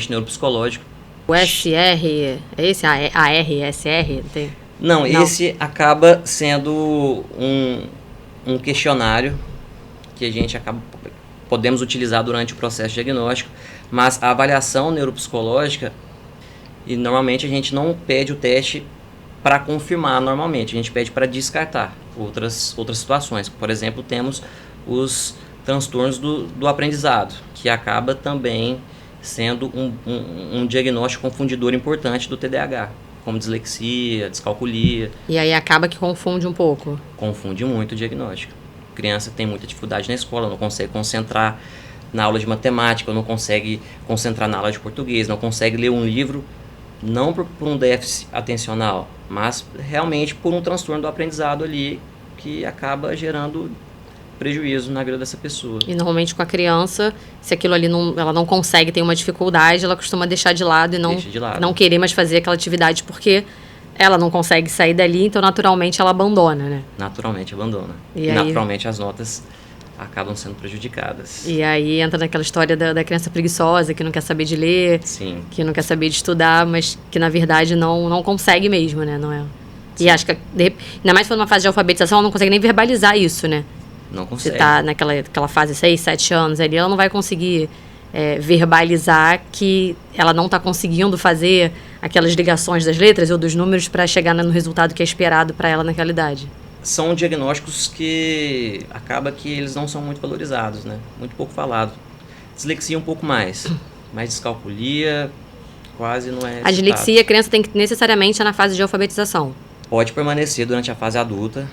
neuropsicológico. O SR, é esse? ARSR? Tem? Não, esse acaba sendo um questionário que a gente podemos utilizar durante o processo diagnóstico, mas a avaliação neuropsicológica, e normalmente a gente não pede o teste para confirmar normalmente, a gente pede para descartar outras situações. Por exemplo, temos os transtornos do aprendizado, que acaba também sendo um diagnóstico confundidor importante do TDAH, como dislexia, descalculia. E aí acaba que confunde um pouco. Confunde muito o diagnóstico. A criança tem muita dificuldade na escola, não consegue concentrar na aula de matemática, não consegue concentrar na aula de português, não consegue ler um livro, não por um déficit atencional, mas realmente por um transtorno do aprendizado ali que acaba gerando prejuízo na vida dessa pessoa. E normalmente com a criança, se aquilo ali ela não consegue, tem uma dificuldade, ela costuma deixar de lado e não querer mais fazer aquela atividade porque ela não consegue sair dali, então naturalmente ela abandona, né? Naturalmente abandona. E aí, naturalmente as notas acabam sendo prejudicadas. E aí entra naquela história da criança preguiçosa, que não quer saber de ler, Sim. Que não quer saber de estudar, mas que na verdade não consegue mesmo, né? Não é? Sim. E acho que, ainda mais se for numa fase de alfabetização, ela não consegue nem verbalizar isso, né? Não consegue. Se tá naquela fase 6, 7 anos ali, ela não vai conseguir verbalizar que ela não está conseguindo fazer aquelas ligações das letras ou dos números para chegar no resultado que é esperado para ela naquela idade. São diagnósticos que acaba que eles não são muito valorizados, né? Muito pouco falado. Dislexia um pouco mais, mas descalculia quase não é A dislexia, a criança tem que necessariamente estar na fase de alfabetização. Pode permanecer durante a fase adulta.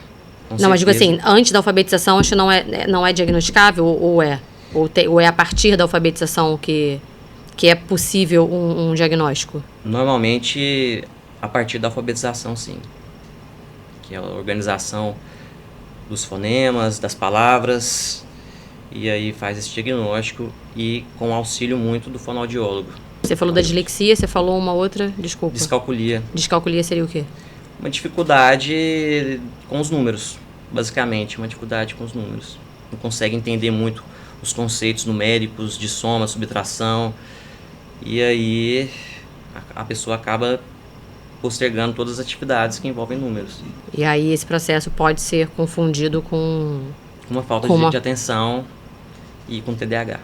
Não, mas digo assim, antes da alfabetização, acho que não é diagnosticável ou é? Ou é a partir da alfabetização que é possível um diagnóstico? Normalmente, a partir da alfabetização, sim. Que é a organização dos fonemas, das palavras, e aí faz esse diagnóstico e com auxílio muito do fonoaudiólogo. Você falou da dislexia, você falou uma outra, desculpa. Descalculia. Descalculia seria o quê? Uma dificuldade com os números, basicamente, uma dificuldade com os números. Não consegue entender muito os conceitos numéricos de soma, subtração, e aí a pessoa acaba postergando todas as atividades que envolvem números. E aí esse processo pode ser confundido com uma falta de atenção e com TDAH.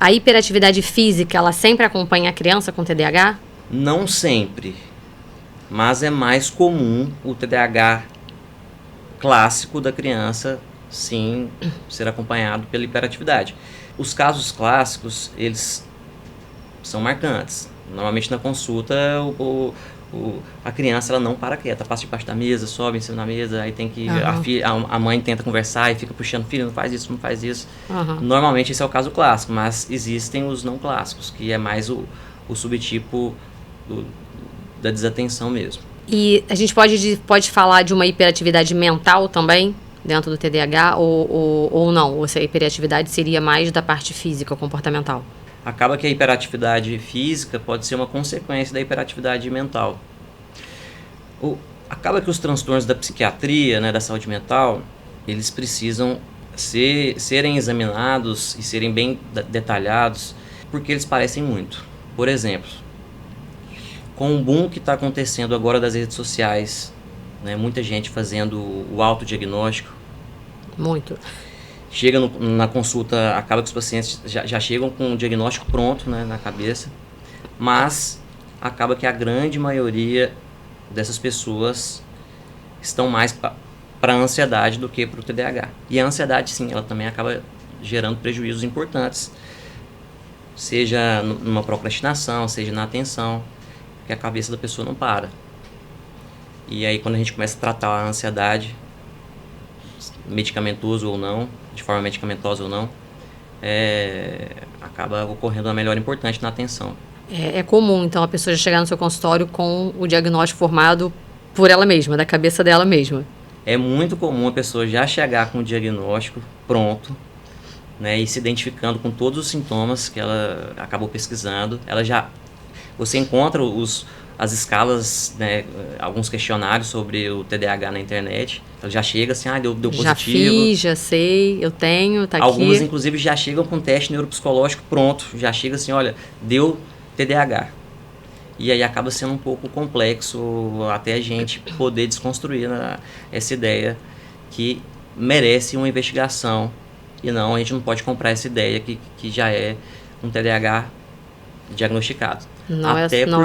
A hiperatividade física, ela sempre acompanha a criança com TDAH? Não sempre, mas é mais comum o TDAH clássico da criança, sim, ser acompanhado pela hiperatividade. Os casos clássicos, eles são marcantes. Normalmente na consulta, a criança ela não para quieta, passa debaixo da mesa, sobe em cima da mesa, aí tem que a mãe tenta conversar e fica puxando, filho, não faz isso, não faz isso. Normalmente esse é o caso clássico, mas existem os não clássicos, que é mais o subtipo da desatenção mesmo. E a gente pode falar de uma hiperatividade mental também, dentro do TDAH, ou não? Ou se a hiperatividade seria mais da parte física, comportamental? Acaba que a hiperatividade física pode ser uma consequência da hiperatividade mental. Acaba que os transtornos da psiquiatria, né, da saúde mental, eles precisam serem examinados e serem bem detalhados, porque eles parecem muito. Por exemplo, com o boom que está acontecendo agora das redes sociais, né, muita gente fazendo o autodiagnóstico. Muito. Chega na consulta, acaba que os pacientes já chegam com o diagnóstico pronto, né, na cabeça, mas acaba que a grande maioria dessas pessoas estão mais para a ansiedade do que para o TDAH. E a ansiedade, sim, ela também acaba gerando prejuízos importantes, seja numa procrastinação, seja na atenção, porque a cabeça da pessoa não para. E aí quando a gente começa a tratar a ansiedade, medicamentoso ou não, de forma medicamentosa ou não, acaba ocorrendo uma melhora importante na atenção. É comum, então, a pessoa já chegar no seu consultório com o diagnóstico formado por ela mesma, da cabeça dela mesma. É muito comum a pessoa já chegar com o diagnóstico pronto, né, e se identificando com todos os sintomas que ela acabou pesquisando. Você encontra as escalas, né, alguns questionários sobre o TDAH na internet. Ela já chega assim, deu positivo. Já fiz, já sei, eu tenho, tá aqui. Algumas, inclusive, já chegam com teste neuropsicológico pronto. Já chega assim, olha, deu TDAH. E aí acaba sendo um pouco complexo até a gente poder desconstruir essa ideia que merece uma investigação. E não, a gente não pode comprar essa ideia que já é um TDAH diagnosticado. Não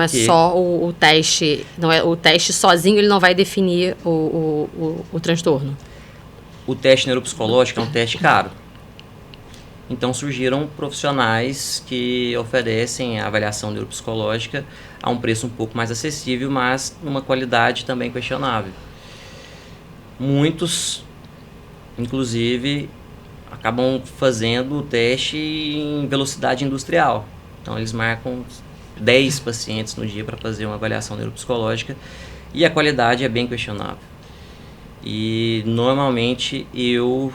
é só o teste, o teste sozinho, ele não vai definir o transtorno. O teste neuropsicológico é um teste caro. Então surgiram profissionais que oferecem a avaliação neuropsicológica a um preço um pouco mais acessível, mas numa qualidade também questionável. Muitos, inclusive, acabam fazendo o teste em velocidade industrial. Então eles marcam 10 pacientes no dia para fazer uma avaliação neuropsicológica e a qualidade é bem questionável. E normalmente eu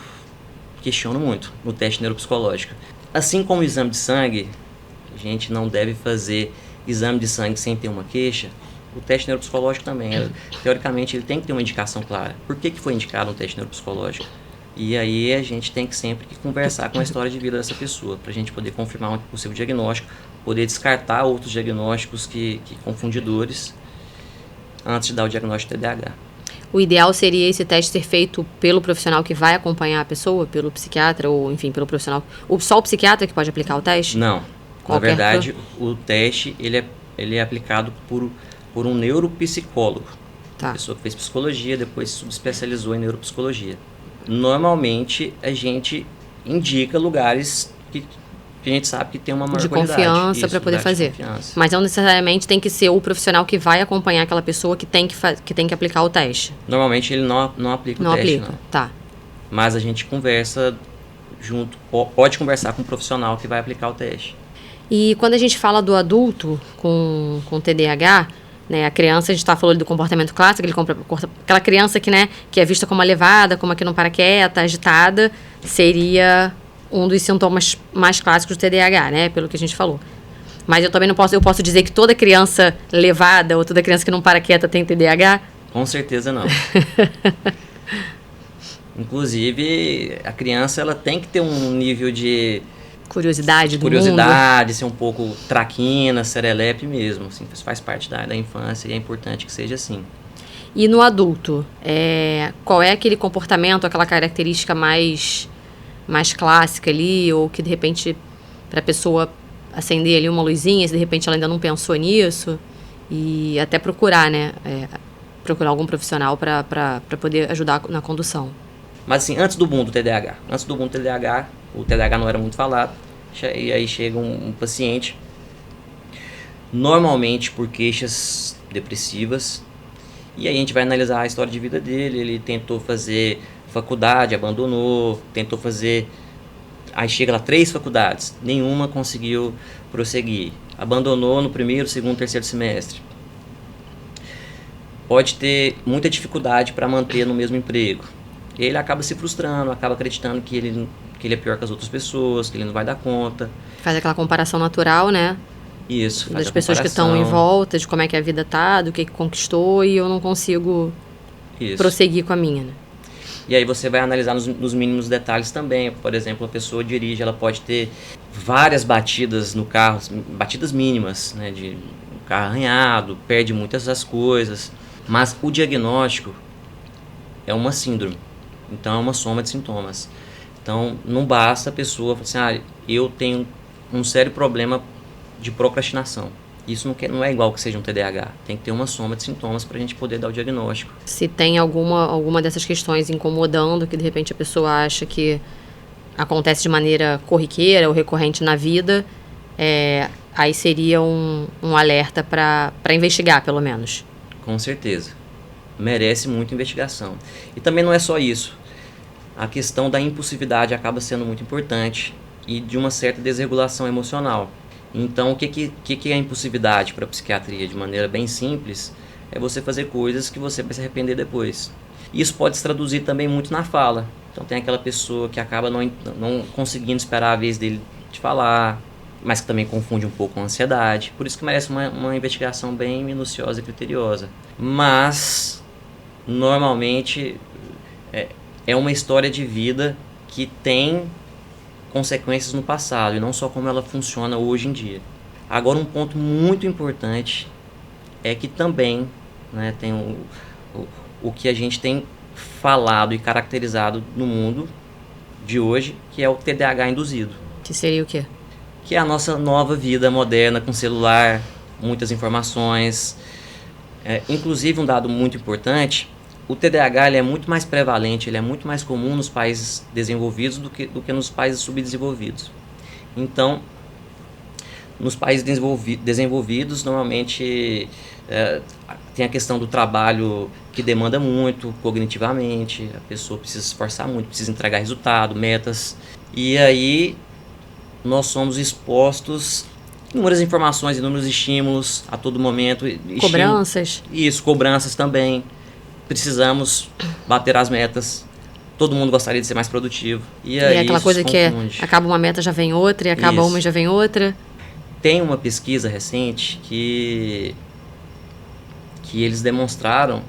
questiono muito no teste neuropsicológico. Assim como o exame de sangue, a gente não deve fazer exame de sangue sem ter uma queixa, o teste neuropsicológico também. Teoricamente ele tem que ter uma indicação clara. Por que foi indicado um teste neuropsicológico? E aí a gente tem que sempre conversar com a história de vida dessa pessoa, para a gente poder confirmar um possível diagnóstico, poder descartar outros diagnósticos que confundidores antes de dar o diagnóstico de TDAH. O ideal seria esse teste ser feito pelo profissional que vai acompanhar a pessoa, pelo psiquiatra, ou enfim, pelo profissional. Só o psiquiatra que pode aplicar o teste? Não. Na verdade, o teste ele é aplicado por um neuropsicólogo. Tá. Uma pessoa que fez psicologia, depois se subespecializou em neuropsicologia. Normalmente, a gente indica lugares que a gente sabe que tem uma maior qualidade. De confiança para poder fazer. Mas não necessariamente tem que ser o profissional que vai acompanhar aquela pessoa que tem que aplicar o teste. Normalmente ele não aplica o teste. Não aplica, tá. Mas a gente conversa junto, pode conversar com o profissional que vai aplicar o teste. E quando a gente fala do adulto com TDAH, né, a criança, a gente está falando do comportamento clássico, aquela criança que é vista como levada, como a que não para quieta, agitada, seria um dos sintomas mais clássicos do TDAH, né, pelo que a gente falou. Mas eu também não posso dizer que toda criança levada ou toda criança que não para quieta tem TDAH? Com certeza não. Inclusive, a criança ela tem que ter um nível de curiosidade do mundo. Ser um pouco traquina, serelepe mesmo. Assim, isso faz parte da infância e é importante que seja assim. E no adulto, qual é aquele comportamento, aquela característica mais clássica ali, ou que de repente, para a pessoa acender ali uma luzinha, se de repente ela ainda não pensou nisso, e até procurar, né? Procurar algum profissional para poder ajudar na condução. Mas assim, antes do boom do TDAH, o TDAH não era muito falado, e aí chega um paciente, normalmente por queixas depressivas, e aí a gente vai analisar a história de vida dele. Ele tentou fazer faculdade, abandonou, tentou fazer, aí chega lá 3 faculdades, nenhuma conseguiu prosseguir, abandonou no primeiro, segundo, terceiro semestre. Pode ter muita dificuldade para manter no mesmo emprego. Ele acaba se frustrando, acaba acreditando que ele é pior que as outras pessoas, que ele não vai dar conta. Faz aquela comparação natural, né? Isso, faz das pessoas que estão em volta, de como é que a vida tá, do que conquistou, e eu não consigo Isso. prosseguir com a minha, né? E aí você vai analisar nos mínimos detalhes também. Por exemplo, a pessoa dirige, ela pode ter várias batidas no carro, batidas mínimas, né, de um carro arranhado, perde muitas das coisas. Mas o diagnóstico é uma síndrome, então é uma soma de sintomas. Então não basta a pessoa falar assim, eu tenho um sério problema de procrastinação. Isso não é igual que seja um TDAH. Tem que ter uma soma de sintomas para a gente poder dar o diagnóstico. Se tem alguma dessas questões incomodando, que de repente a pessoa acha que acontece de maneira corriqueira ou recorrente na vida, aí seria um alerta para investigar, pelo menos. Com certeza. Merece muita investigação. E também não é só isso. A questão da impulsividade acaba sendo muito importante e de uma certa desregulação emocional. Então, o que é a impulsividade para a psiquiatria? De maneira bem simples, é você fazer coisas que você vai se arrepender depois. Isso pode se traduzir também muito na fala. Então, tem aquela pessoa que acaba não conseguindo esperar a vez dele de falar, mas que também confunde um pouco com a ansiedade. Por isso que merece uma investigação bem minuciosa e criteriosa. Mas, normalmente, é uma história de vida que tem consequências no passado e não só como ela funciona hoje em dia. Agora, um ponto muito importante é que também, né, tem o que a gente tem falado e caracterizado no mundo de hoje, que é o TDAH induzido. Que seria o quê? Que é a nossa nova vida moderna com celular, muitas informações. Inclusive, um dado muito importante, o TDAH ele é muito mais prevalente, ele é muito mais comum nos países desenvolvidos do que nos países subdesenvolvidos. Então, nos países desenvolvidos, normalmente tem a questão do trabalho que demanda muito cognitivamente, a pessoa precisa se esforçar muito, precisa entregar resultado, metas, e aí nós somos expostos a inúmeras informações, inúmeros estímulos a todo momento. Cobranças. Isso, cobranças também. Precisamos bater as metas. Todo mundo gostaria de ser mais produtivo. E aí aquela coisa que acaba uma meta, já vem outra, e acaba uma e já vem outra. Tem uma pesquisa recente que eles demonstraram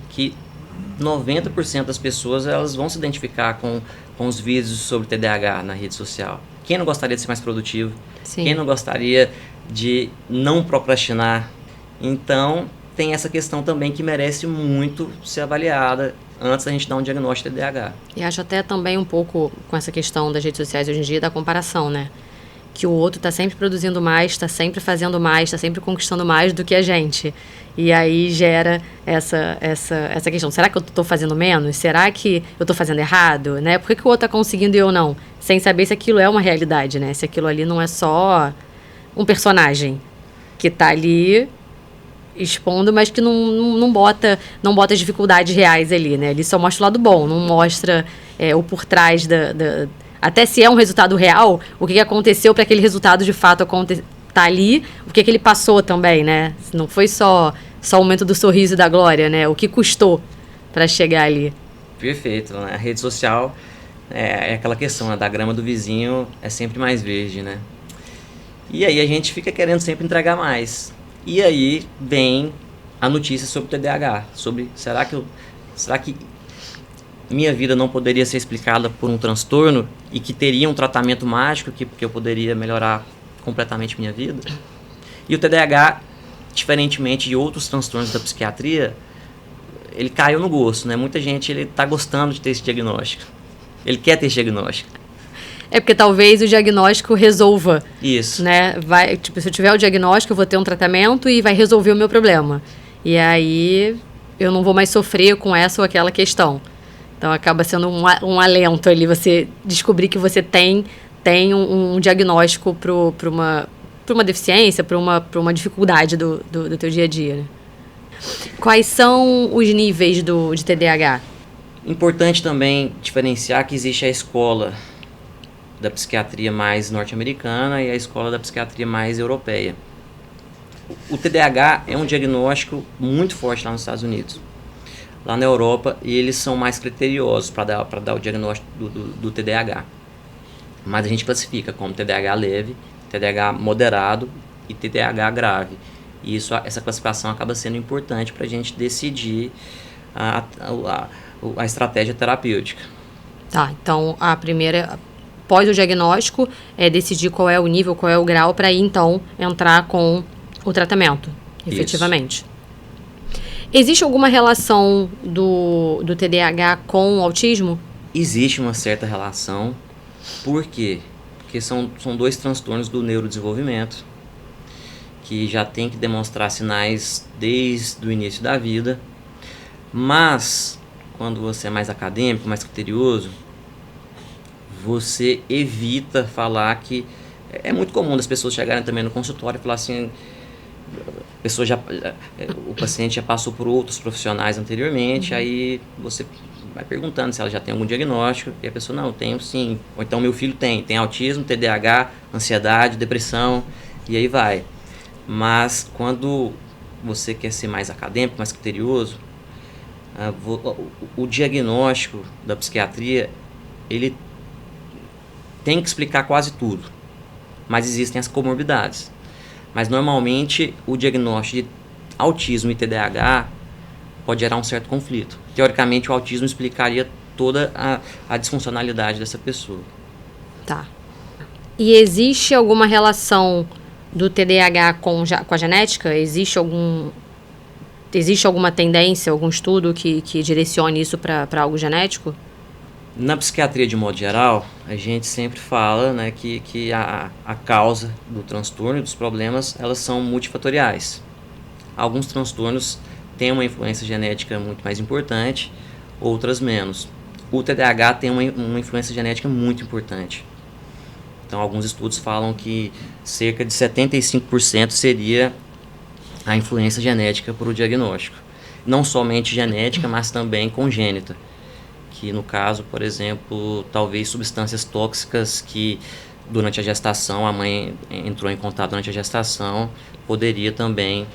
que 90% das pessoas elas vão se identificar com os vídeos sobre TDAH na rede social. Quem não gostaria de ser mais produtivo? Sim. Quem não gostaria de não procrastinar? Então, tem essa questão também que merece muito ser avaliada antes da gente dar um diagnóstico de TDAH. E acho até também um pouco com essa questão das redes sociais hoje em dia, da comparação, né? Que o outro está sempre produzindo mais, está sempre fazendo mais, está sempre conquistando mais do que a gente. E aí gera essa questão. Será que eu estou fazendo menos? Será que eu estou fazendo errado? Né? Por que o outro está conseguindo e eu não? Sem saber se aquilo é uma realidade, né? Se aquilo ali não é só um personagem que está ali expondo, mas que não bota as dificuldades reais ali, né? Ele só mostra o lado bom, não mostra o por trás até se é um resultado real, o que aconteceu para aquele resultado de fato tá ali, o que ele passou também, né? Não foi só o momento do sorriso e da glória, né? O que custou para chegar ali. Perfeito, né? A rede social é aquela questão, né? Da grama do vizinho é sempre mais verde, né? E aí a gente fica querendo sempre entregar mais. E aí vem a notícia sobre o TDAH, sobre será que minha vida não poderia ser explicada por um transtorno e que teria um tratamento mágico que eu poderia melhorar completamente minha vida? E o TDAH, diferentemente de outros transtornos da psiquiatria, ele caiu no gosto, né? Muita gente está gostando de ter esse diagnóstico. Ele quer ter esse diagnóstico. É porque talvez o diagnóstico resolva. Isso. Né? Se eu tiver o diagnóstico, eu vou ter um tratamento e vai resolver o meu problema. E aí eu não vou mais sofrer com essa ou aquela questão. Então acaba sendo um alento ali, você descobrir que você tem um diagnóstico para uma deficiência, para uma dificuldade do teu dia a dia. Né? Quais são os níveis de TDAH? Importante também diferenciar que existe a escola da psiquiatria mais norte-americana e a escola da psiquiatria mais europeia. O TDAH é um diagnóstico muito forte lá nos Estados Unidos. Lá na Europa, eles são mais criteriosos para dar o diagnóstico do TDAH. Mas a gente classifica como TDAH leve, TDAH moderado e TDAH grave. E essa classificação acaba sendo importante para a gente decidir a estratégia terapêutica. Tá, então a primeira, após o diagnóstico, é decidir qual é o nível, qual é o grau, para aí então entrar com o tratamento, efetivamente. Isso. Existe alguma relação do TDAH com o autismo? Existe uma certa relação. Por quê? Porque são dois transtornos do neurodesenvolvimento que já tem que demonstrar sinais desde o início da vida. Mas, quando você é mais acadêmico, mais criterioso, você evita falar que... É muito comum das pessoas chegarem também no consultório e falar assim... o paciente já passou por outros profissionais anteriormente, aí você vai perguntando se ela já tem algum diagnóstico, e a pessoa, não, eu tenho sim. Ou então, meu filho tem autismo, TDAH, ansiedade, depressão, e aí vai. Mas quando você quer ser mais acadêmico, mais criterioso, o diagnóstico da psiquiatria, ele tem que explicar quase tudo, mas existem as comorbidades. Mas normalmente o diagnóstico de autismo e TDAH pode gerar um certo conflito. Teoricamente o autismo explicaria toda a disfuncionalidade dessa pessoa. Tá. E existe alguma relação do TDAH com a genética? Existe alguma tendência, algum estudo que direcione isso para algo genético? Na psiquiatria, de modo geral, a gente sempre fala, né, que a causa do transtorno e dos problemas, elas são multifatoriais. Alguns transtornos têm uma influência genética muito mais importante, outras menos. O TDAH tem uma influência genética muito importante. Então, alguns estudos falam que cerca de 75% seria a influência genética para o diagnóstico. Não somente genética, mas também congênita. Que no caso, por exemplo, talvez substâncias tóxicas que durante a gestação, a mãe entrou em contato durante a gestação, poderia também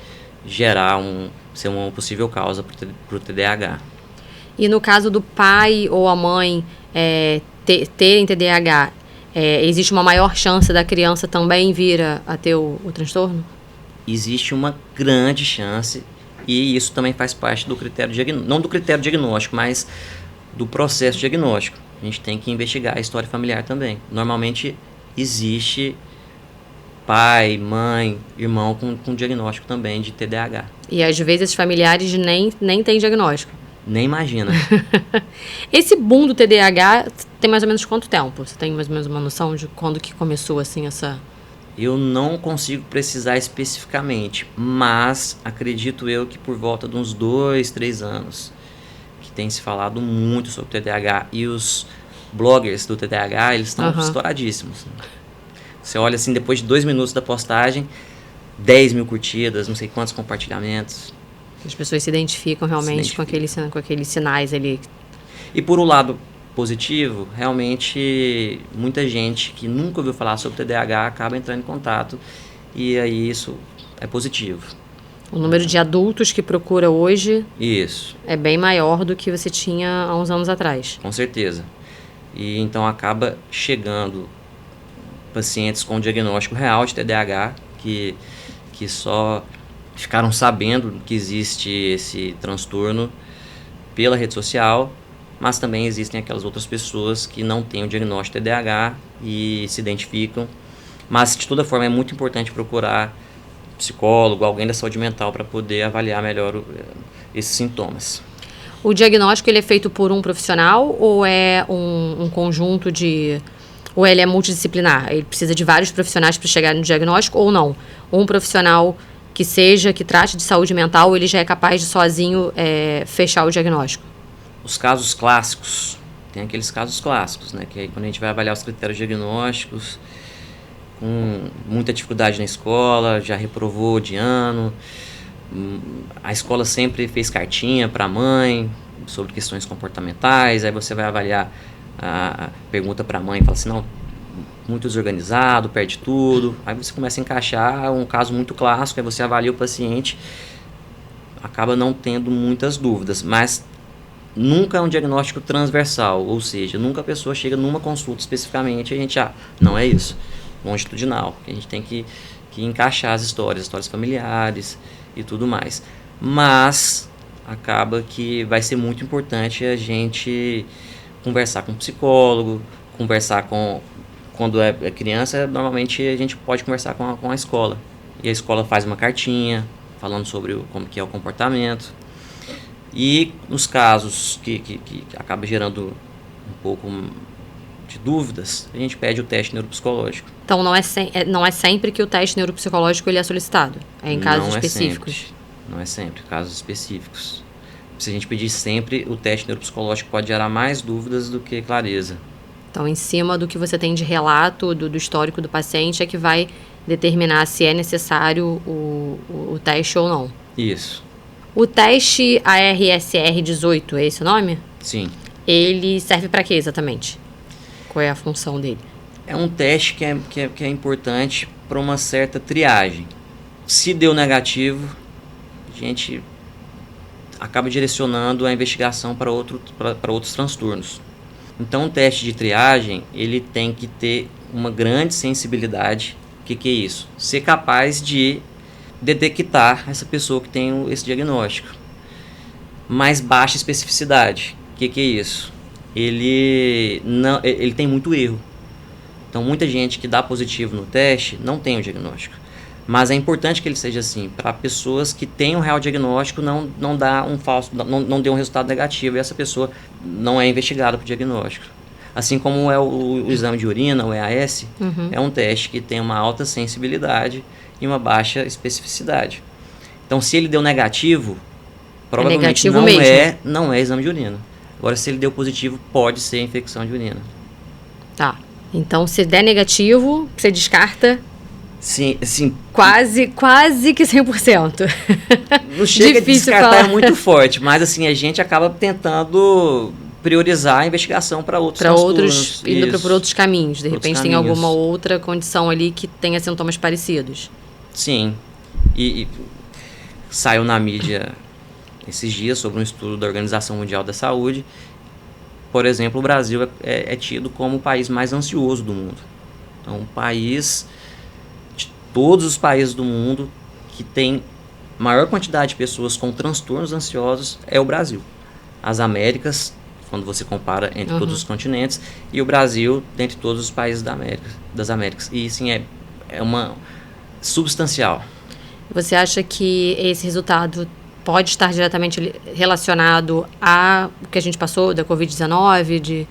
ser uma possível causa para o TDAH. E no caso do pai ou a mãe terem TDAH, existe uma maior chance da criança também vir a ter o transtorno? Existe uma grande chance, e isso também faz parte do critério diagnóstico, não do critério diagnóstico, mas do processo diagnóstico. A gente tem que investigar a história familiar também. Normalmente existe pai, mãe, irmão com diagnóstico também de TDAH. E às vezes esses familiares nem têm diagnóstico. Nem imagina. Esse boom do TDAH tem mais ou menos quanto tempo? Você tem mais ou menos uma noção de quando que começou assim essa... Eu não consigo precisar especificamente, mas acredito eu que por volta de uns 2, 3 anos. Tem se falado muito sobre o TDAH, e os bloggers do TDAH, eles estão estouradíssimos. Você olha assim, depois de 2 minutos da postagem, 10 mil curtidas, não sei quantos compartilhamentos. As pessoas se identificam realmente com aqueles sinais ali. E por um lado positivo, realmente muita gente que nunca ouviu falar sobre o TDAH acaba entrando em contato, e aí isso é positivo. O número de adultos que procura hoje isso é bem maior do que você tinha há uns anos atrás. Com certeza. E então acaba chegando pacientes com diagnóstico real de TDAH que só ficaram sabendo que existe esse transtorno pela rede social, mas também existem aquelas outras pessoas que não têm o diagnóstico de TDAH e se identificam. Mas de toda forma é muito importante procurar psicólogo, alguém da saúde mental para poder avaliar melhor esses sintomas. O diagnóstico ele é feito por um profissional ou é um conjunto de... ou ele é multidisciplinar? Ele precisa de vários profissionais para chegar no diagnóstico ou não? Um profissional que trate de saúde mental, ele já é capaz de sozinho fechar o diagnóstico? Os casos clássicos, tem aqueles casos clássicos, né? Que aí quando a gente vai avaliar os critérios diagnósticos, com muita dificuldade na escola, já reprovou de ano, a escola sempre fez cartinha para a mãe sobre questões comportamentais, aí você vai avaliar, pergunta para a mãe, fala assim, não, muito desorganizado, perde tudo, aí você começa a encaixar um caso muito clássico, aí você avalia o paciente, acaba não tendo muitas dúvidas, mas nunca é um diagnóstico transversal, ou seja, nunca a pessoa chega numa consulta especificamente e a gente, não é isso. Longitudinal, que a gente tem que encaixar as histórias familiares e tudo mais. Mas acaba que vai ser muito importante a gente conversar com o psicólogo, conversar com... Quando é criança, normalmente a gente pode conversar com a escola. E a escola faz uma cartinha falando sobre como que é o comportamento. E nos casos que acaba gerando um pouco de dúvidas, a gente pede o teste neuropsicológico. Então não é sempre que o teste neuropsicológico ele é solicitado, é em casos específicos. Não é sempre, casos específicos. Se a gente pedir sempre, o teste neuropsicológico pode gerar mais dúvidas do que clareza. Então, em cima do que você tem de relato, do histórico do paciente, é que vai determinar se é necessário o teste ou não. Isso. O teste ARSR-18, é esse o nome? Sim. Ele serve para quê exatamente? Qual é a função dele? É um teste que é importante para uma certa triagem. Se deu negativo, a gente acaba direcionando a investigação para outros transtornos. Então, o teste de triagem, ele tem que ter uma grande sensibilidade. O que é isso? Ser capaz de detectar essa pessoa que tem esse diagnóstico. Mais baixa especificidade. O que é isso? Ele tem muito erro. Então, muita gente que dá positivo no teste não tem o diagnóstico. Mas é importante que ele seja assim, para pessoas que têm um real diagnóstico, não dá um falso, não dê um resultado negativo, e essa pessoa não é investigada por diagnóstico. Assim como é o exame de urina, o EAS, é um teste que tem uma alta sensibilidade e uma baixa especificidade. Então, se ele deu negativo, provavelmente não é exame de urina. Agora, se ele deu positivo, pode ser infecção de urina. Tá. Então, se der negativo, você descarta... Sim. Quase que 100%. Não chega de descartar, é muito forte, mas assim, a gente acaba tentando priorizar a investigação para outros indo por outros caminhos. De repente tem alguma outra condição ali que tenha sintomas parecidos. Sim. E saiu na mídia esses dias sobre um estudo da Organização Mundial da Saúde. Por exemplo, o Brasil é tido como o país mais ansioso do mundo. Então, um país... Todos os países do mundo que tem maior quantidade de pessoas com transtornos ansiosos é o Brasil. As Américas, quando você compara entre todos os continentes, e o Brasil dentre todos os países das Américas. E sim, é uma substancial. Você acha que esse resultado pode estar diretamente relacionado ao que a gente passou da Covid-19,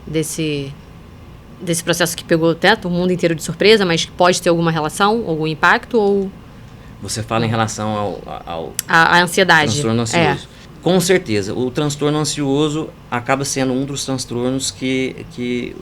desse processo que pegou até o mundo inteiro de surpresa, mas que pode ter alguma relação, algum impacto? Ou... Você fala em relação à ansiedade. Transtorno ansioso. Com certeza. O transtorno ansioso acaba sendo um dos transtornos que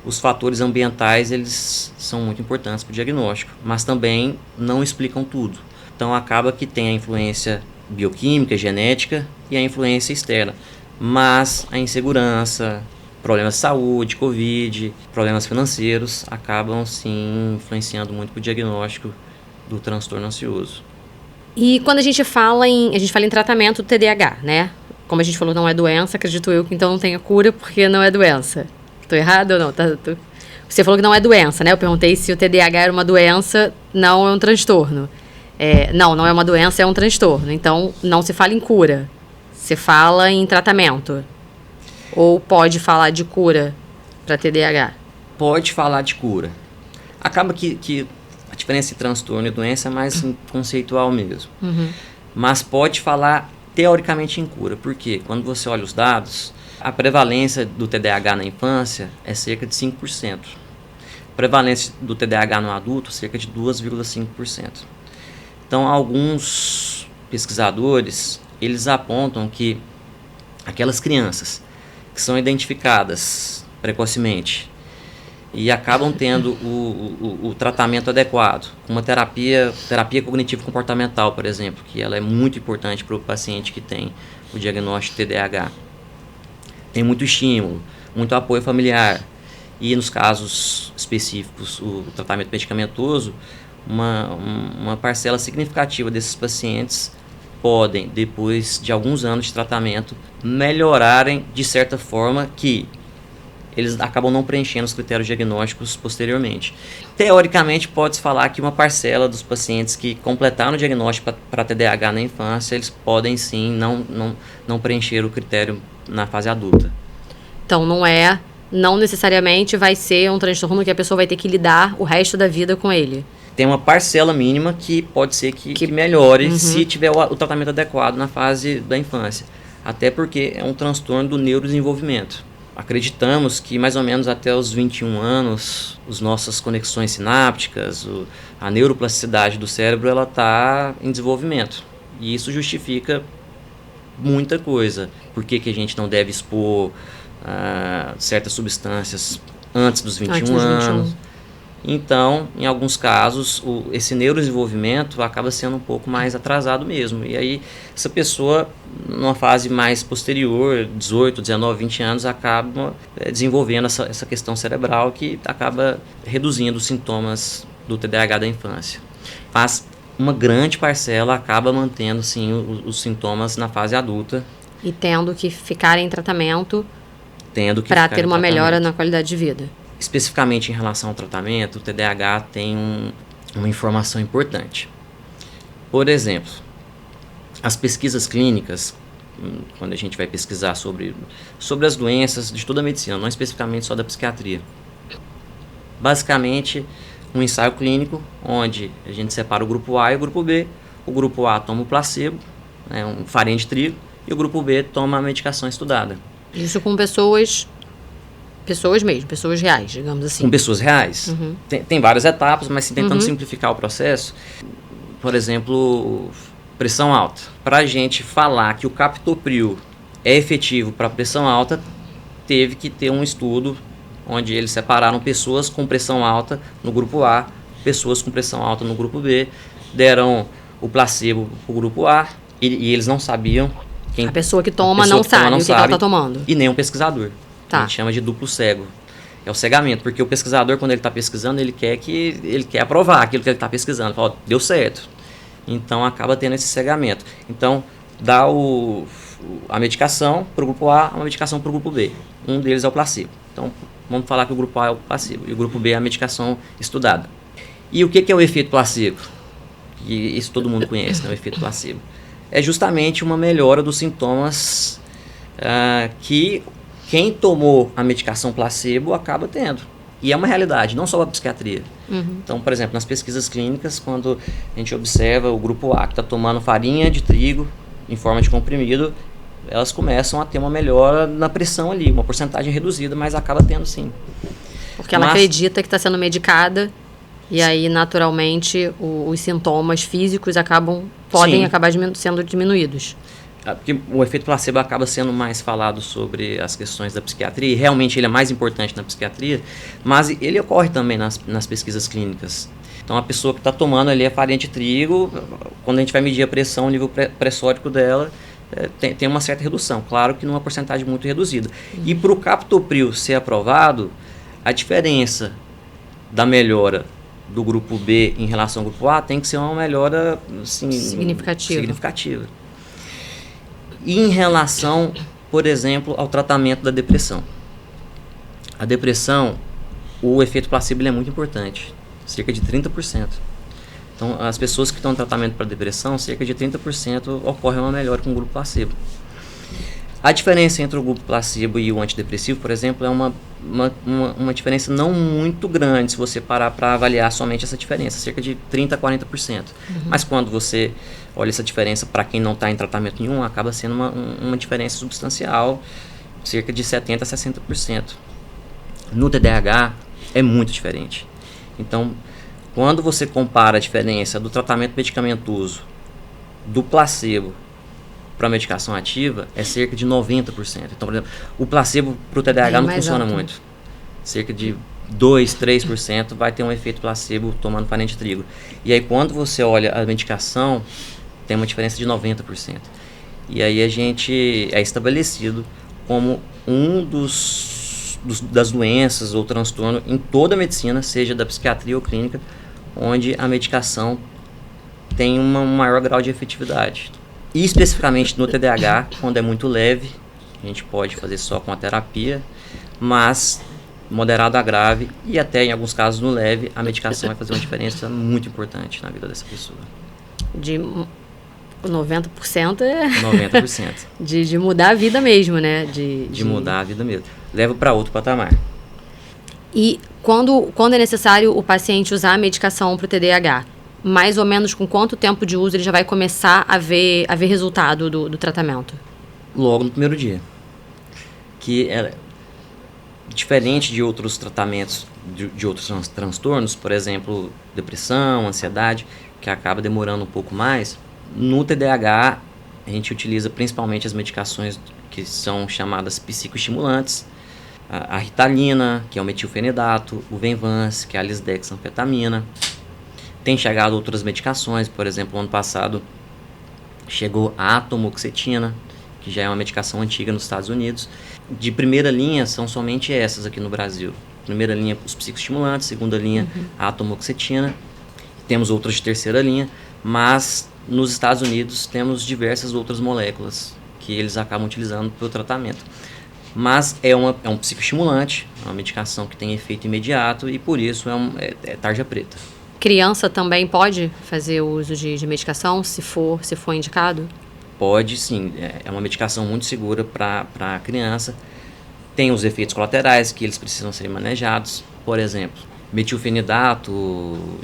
os fatores ambientais eles são muito importantes para o diagnóstico, mas também não explicam tudo. Então acaba que tem a influência bioquímica, genética e a influência externa. Mas a insegurança... Problemas de saúde, Covid, problemas financeiros acabam sim influenciando muito para o diagnóstico do transtorno ansioso. E quando a gente fala em tratamento do TDAH, né? Como a gente falou, não é doença, acredito eu que então não tenha cura porque não é doença. Estou errado ou não? Você falou que não é doença, né? Eu perguntei se o TDAH era uma doença, não é um transtorno. Não é uma doença, é um transtorno. Então, não se fala em cura, se fala em tratamento. Ou pode falar de cura para TDAH? Pode falar de cura. Acaba que a diferença entre transtorno e doença é mais conceitual mesmo. Mas pode falar teoricamente em cura. Por quê? Quando você olha os dados, a prevalência do TDAH na infância é cerca de 5%. A prevalência do TDAH no adulto, cerca de 2,5%. Então, alguns pesquisadores, eles apontam que aquelas crianças que são identificadas precocemente e acabam tendo o tratamento adequado, uma terapia cognitivo-comportamental, por exemplo, que ela é muito importante para o paciente que tem o diagnóstico de TDAH. Tem muito estímulo, muito apoio familiar e, nos casos específicos, o tratamento medicamentoso, uma parcela significativa desses pacientes podem, depois de alguns anos de tratamento, melhorarem de certa forma que eles acabam não preenchendo os critérios diagnósticos posteriormente. Teoricamente, pode-se falar que uma parcela dos pacientes que completaram o diagnóstico para TDAH na infância, eles podem sim não preencher o critério na fase adulta. Então, não necessariamente vai ser um transtorno que a pessoa vai ter que lidar o resto da vida com ele. Tem uma parcela mínima que pode ser que melhore se tiver o tratamento adequado na fase da infância. Até porque é um transtorno do neurodesenvolvimento. Acreditamos que mais ou menos até os 21 anos, as nossas conexões sinápticas, a neuroplasticidade do cérebro, ela está em desenvolvimento. E isso justifica muita coisa. Por que a gente não deve expor certas substâncias antes dos 21 anos? Então, em alguns casos, esse neurodesenvolvimento acaba sendo um pouco mais atrasado mesmo. E aí, essa pessoa, numa fase mais posterior, 18, 19, 20 anos, acaba desenvolvendo essa questão cerebral que acaba reduzindo os sintomas do TDAH da infância. Mas uma grande parcela acaba mantendo, sim, os sintomas na fase adulta. E tendo que ficar em tratamento para ter uma melhora na qualidade de vida. Especificamente em relação ao tratamento, o TDAH tem uma informação importante. Por exemplo, as pesquisas clínicas, quando a gente vai pesquisar sobre as doenças de toda a medicina, não especificamente só da psiquiatria. Basicamente, um ensaio clínico onde a gente separa o grupo A e o grupo B. O grupo A toma o placebo, um farinha de trigo, e o grupo B toma a medicação estudada. Isso com pessoas mesmo, pessoas reais, digamos assim. Com pessoas reais. Tem várias etapas, mas tentando simplificar o processo. Por exemplo, pressão alta. Para a gente falar que o captopril é efetivo para pressão alta, teve que ter um estudo onde eles separaram pessoas com pressão alta no grupo A, pessoas com pressão alta no grupo B, deram o placebo para o grupo A e eles não sabiam. A pessoa que toma não sabe o que ela está tomando. E nem um pesquisador. Tá. A gente chama de duplo cego. É o cegamento, porque o pesquisador, quando ele está pesquisando, ele quer aprovar aquilo que ele está pesquisando. Fala, deu certo. Então, acaba tendo esse cegamento. Então, dá a medicação para o grupo A, a medicação para o grupo B. Um deles é o placebo. Então, vamos falar que o grupo A é o placebo e o grupo B é a medicação estudada. E o que é o efeito placebo? E isso todo mundo conhece, né? O efeito placebo. É justamente uma melhora dos sintomas que quem tomou a medicação placebo acaba tendo. E é uma realidade, não só a psiquiatria. Então, por exemplo, nas pesquisas clínicas, quando a gente observa o grupo A que está tomando farinha de trigo em forma de comprimido, elas começam a ter uma melhora na pressão ali, uma porcentagem reduzida, mas acaba tendo sim. Porque ela acredita que está sendo medicada e aí, naturalmente, os sintomas físicos podem acabar sendo diminuídos. Porque o efeito placebo acaba sendo mais falado sobre as questões da psiquiatria, e realmente ele é mais importante na psiquiatria, mas ele ocorre também nas pesquisas clínicas. Então, a pessoa que está tomando ali a farinha de trigo, quando a gente vai medir a pressão, o nível pressórico dela, tem uma certa redução, claro que numa porcentagem muito reduzida. E para o captopril ser aprovado, a diferença da melhora do grupo B em relação ao grupo A tem que ser uma melhora assim, significativa. E em relação, por exemplo, ao tratamento da depressão. A depressão, o efeito placebo é muito importante, cerca de 30%. Então, as pessoas que estão em tratamento para depressão, cerca de 30% ocorre uma melhora com o grupo placebo. A diferença entre o grupo placebo e o antidepressivo, por exemplo, é uma diferença não muito grande se você parar para avaliar somente essa diferença, cerca de 30% a 40%. Mas quando você olha essa diferença para quem não está em tratamento nenhum, acaba sendo uma diferença substancial, cerca de 70% a 60%. No TDAH é muito diferente. Então, quando você compara a diferença do tratamento medicamentoso do placebo para a medicação ativa, é cerca de 90%. Então, por exemplo, o placebo para o TDAH não funciona muito. Cerca de 2%, 3% vai ter um efeito placebo tomando farinha de trigo. E aí, quando você olha a medicação, tem uma diferença de 90%. E aí é estabelecido como um das doenças ou transtorno em toda a medicina, seja da psiquiatria ou clínica, onde a medicação tem um maior grau de efetividade. E especificamente no TDAH, quando é muito leve, a gente pode fazer só com a terapia, mas moderado a grave e até em alguns casos no leve, a medicação vai fazer uma diferença muito importante na vida dessa pessoa. De 90% é 90%. de mudar a vida mesmo, né? De mudar a vida mesmo. Leva para outro patamar. E quando é necessário o paciente usar a medicação para o TDAH, mais ou menos com quanto tempo de uso ele já vai começar a ver resultado do tratamento? Logo no primeiro dia. Que é diferente de outros tratamentos, de outros transtornos, por exemplo, depressão, ansiedade, que acaba demorando um pouco mais. No TDAH, a gente utiliza principalmente as medicações que são chamadas psicoestimulantes, a Ritalina, que é o metilfenidato, o Venvance, que é a lisdexanfetamina. Tem chegado outras medicações, por exemplo, ano passado chegou a atomoxetina, que já é uma medicação antiga nos Estados Unidos. De primeira linha são somente essas aqui no Brasil. Primeira linha, os psicoestimulantes, segunda linha, a atomoxetina. Temos outras de terceira linha, mas nos Estados Unidos temos diversas outras moléculas que eles acabam utilizando para o tratamento. Mas é um psicoestimulante, uma medicação que tem efeito imediato e por isso é tarja preta. Criança também pode fazer o uso de medicação, se for indicado? Pode sim, é uma medicação muito segura para a criança. Tem os efeitos colaterais que eles precisam ser manejados. Por exemplo, metilfenidato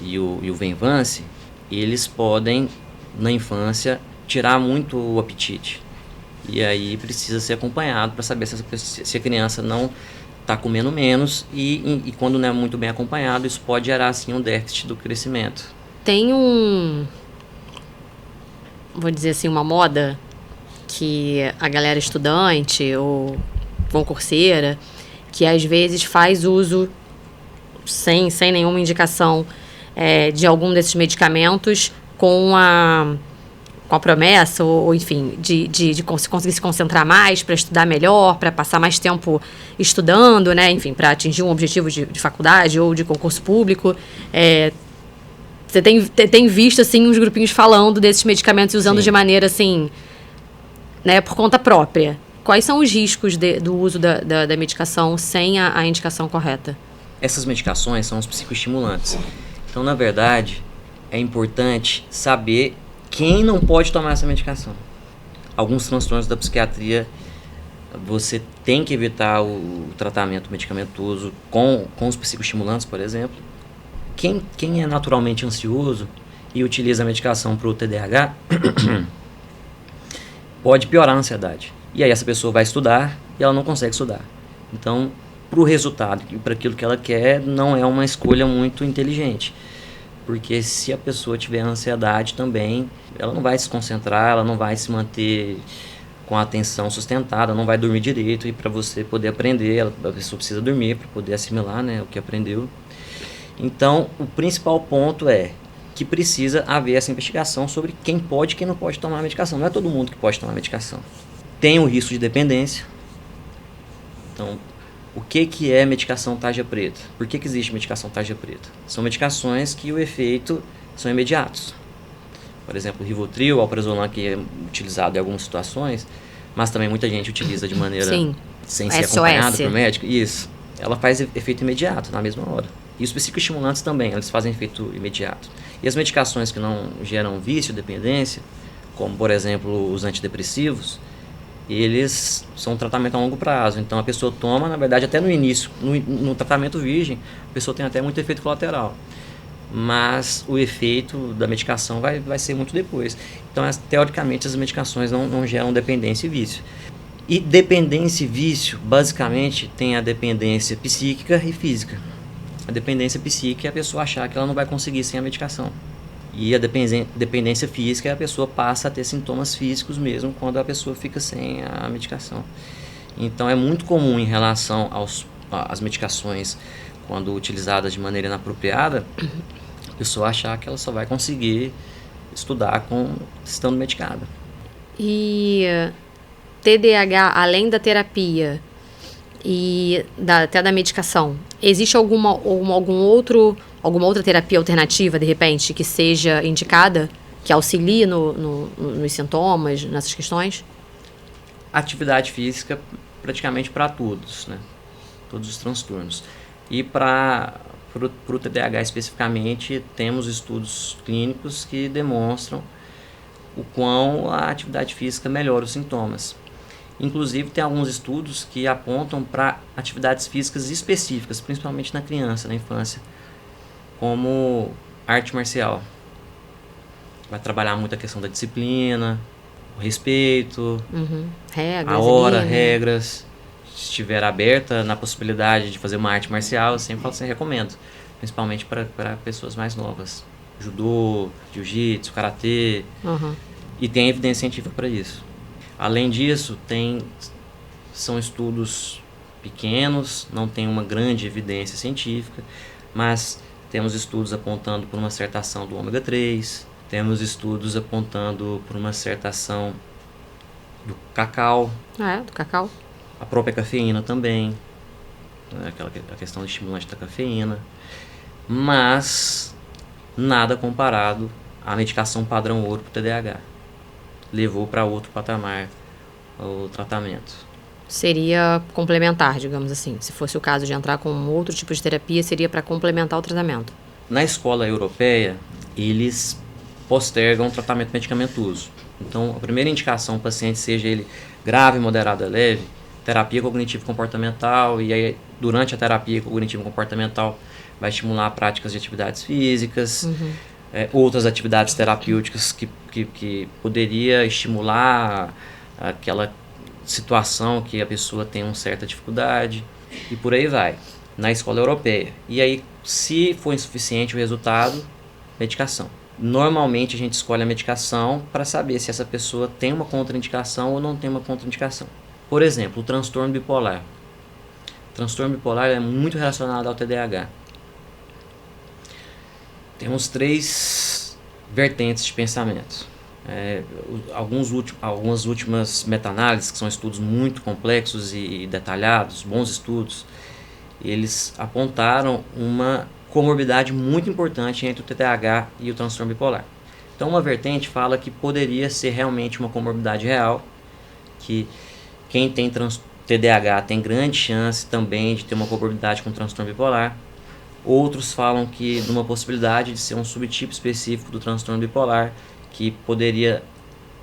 e o Venvance, eles podem, na infância, tirar muito o apetite. E aí precisa ser acompanhado para saber se a criança não está comendo menos e quando não é muito bem acompanhado, isso pode gerar assim um déficit do crescimento. Tem vou dizer assim, uma moda que a galera estudante ou concurseira, que às vezes faz uso sem nenhuma indicação de algum desses medicamentos com a promessa, ou enfim, de conseguir se concentrar mais, para estudar melhor, para passar mais tempo estudando, né? Enfim, para atingir um objetivo de faculdade ou de concurso público. Você tem visto, assim, uns grupinhos falando desses medicamentos e usando Sim. de maneira, assim, né, por conta própria. Quais são os riscos do uso da medicação sem a indicação correta? Essas medicações são os psicoestimulantes. Então, na verdade, é importante saber quem não pode tomar essa medicação. Alguns transtornos da psiquiatria, você tem que evitar o tratamento medicamentoso com os psicoestimulantes, por exemplo. Quem é naturalmente ansioso e utiliza a medicação para o TDAH pode piorar a ansiedade. E aí essa pessoa vai estudar e ela não consegue estudar. Então, para o resultado e para aquilo que ela quer, não é uma escolha muito inteligente. Porque se a pessoa tiver ansiedade também, ela não vai se concentrar, ela não vai se manter com a atenção sustentada, não vai dormir direito. E para você poder aprender, a pessoa precisa dormir para poder assimilar, né, o que aprendeu. Então, o principal ponto é que precisa haver essa investigação sobre quem pode e quem não pode tomar a medicação. Não é todo mundo que pode tomar a medicação. Tem o risco de dependência. Então, o que é medicação tarja preta? Por que existe medicação tarja preta? São medicações que o efeito são imediatos. Por exemplo, o Rivotril, alprazolam, que é utilizado em algumas situações, mas também muita gente utiliza de maneira Sim. sem ser acompanhado por médico. Isso. Ela faz efeito imediato, na mesma hora. E os psicoestimulantes também, eles fazem efeito imediato. E as medicações que não geram vício, dependência, como, por exemplo, os antidepressivos, eles são um tratamento a longo prazo. Então, a pessoa toma, na verdade, até no início, no tratamento virgem, a pessoa tem até muito efeito colateral. Mas o efeito da medicação vai ser muito depois. Então, teoricamente, as medicações não geram dependência e vício. E dependência e vício, basicamente, tem a dependência psíquica e física. A dependência psíquica é a pessoa achar que ela não vai conseguir sem a medicação. E a dependência física é a pessoa passa a ter sintomas físicos mesmo quando a pessoa fica sem a medicação. Então é muito comum em relação às medicações, quando utilizadas de maneira inapropriada, a pessoa achar que ela só vai conseguir estudar estando medicada. E TDAH, além da terapia e até da medicação, existe alguma outra terapia alternativa, de repente, que seja indicada, que auxilie nos sintomas, nessas questões? Atividade física praticamente para todos, né? todos os transtornos. E para o TDAH especificamente, temos estudos clínicos que demonstram o quão a atividade física melhora os sintomas. Inclusive, tem alguns estudos que apontam para atividades físicas específicas, principalmente na criança, na infância, como arte marcial. Vai trabalhar muito a questão da disciplina, o respeito, Regras, a hora, ali, né? regras. Se estiver aberta na possibilidade de fazer uma arte marcial, eu sempre falo assim, recomendo. Principalmente para pessoas mais novas. Judô, jiu-jitsu, karatê. E tem evidência científica para isso. Além disso, são estudos pequenos, não tem uma grande evidência científica, mas temos estudos apontando por uma certa ação do ômega 3, temos estudos apontando por uma certa ação do cacau. Do cacau. A própria cafeína também, né? A questão do estimulante da cafeína, mas nada comparado à medicação padrão ouro para o TDAH. Levou para outro patamar o tratamento. Seria complementar, digamos assim. Se fosse o caso de entrar com outro tipo de terapia, seria para complementar o tratamento. Na escola europeia, eles postergam o tratamento medicamentoso. Então, a primeira indicação ao paciente, seja ele grave, moderado ou leve, terapia cognitivo-comportamental, e aí, durante a terapia cognitivo-comportamental, vai estimular práticas de atividades físicas, outras atividades terapêuticas que poderia estimular aquela situação que a pessoa tem uma certa dificuldade, e por aí vai, na escola europeia. E aí, se for insuficiente o resultado, medicação. Normalmente a gente escolhe a medicação para saber se essa pessoa tem uma contraindicação ou não tem uma contraindicação. Por exemplo, o transtorno bipolar. O transtorno bipolar é muito relacionado ao TDAH. Temos 3 vertentes de pensamento. Algumas últimas meta-análises, que são estudos muito complexos e detalhados, bons estudos, eles apontaram uma comorbidade muito importante entre o TDAH e o transtorno bipolar. Então, uma vertente fala que poderia ser realmente uma comorbidade real, que quem tem TDAH tem grande chance também de ter uma comorbidade com transtorno bipolar. Outros falam que de uma possibilidade de ser um subtipo específico do transtorno bipolar, que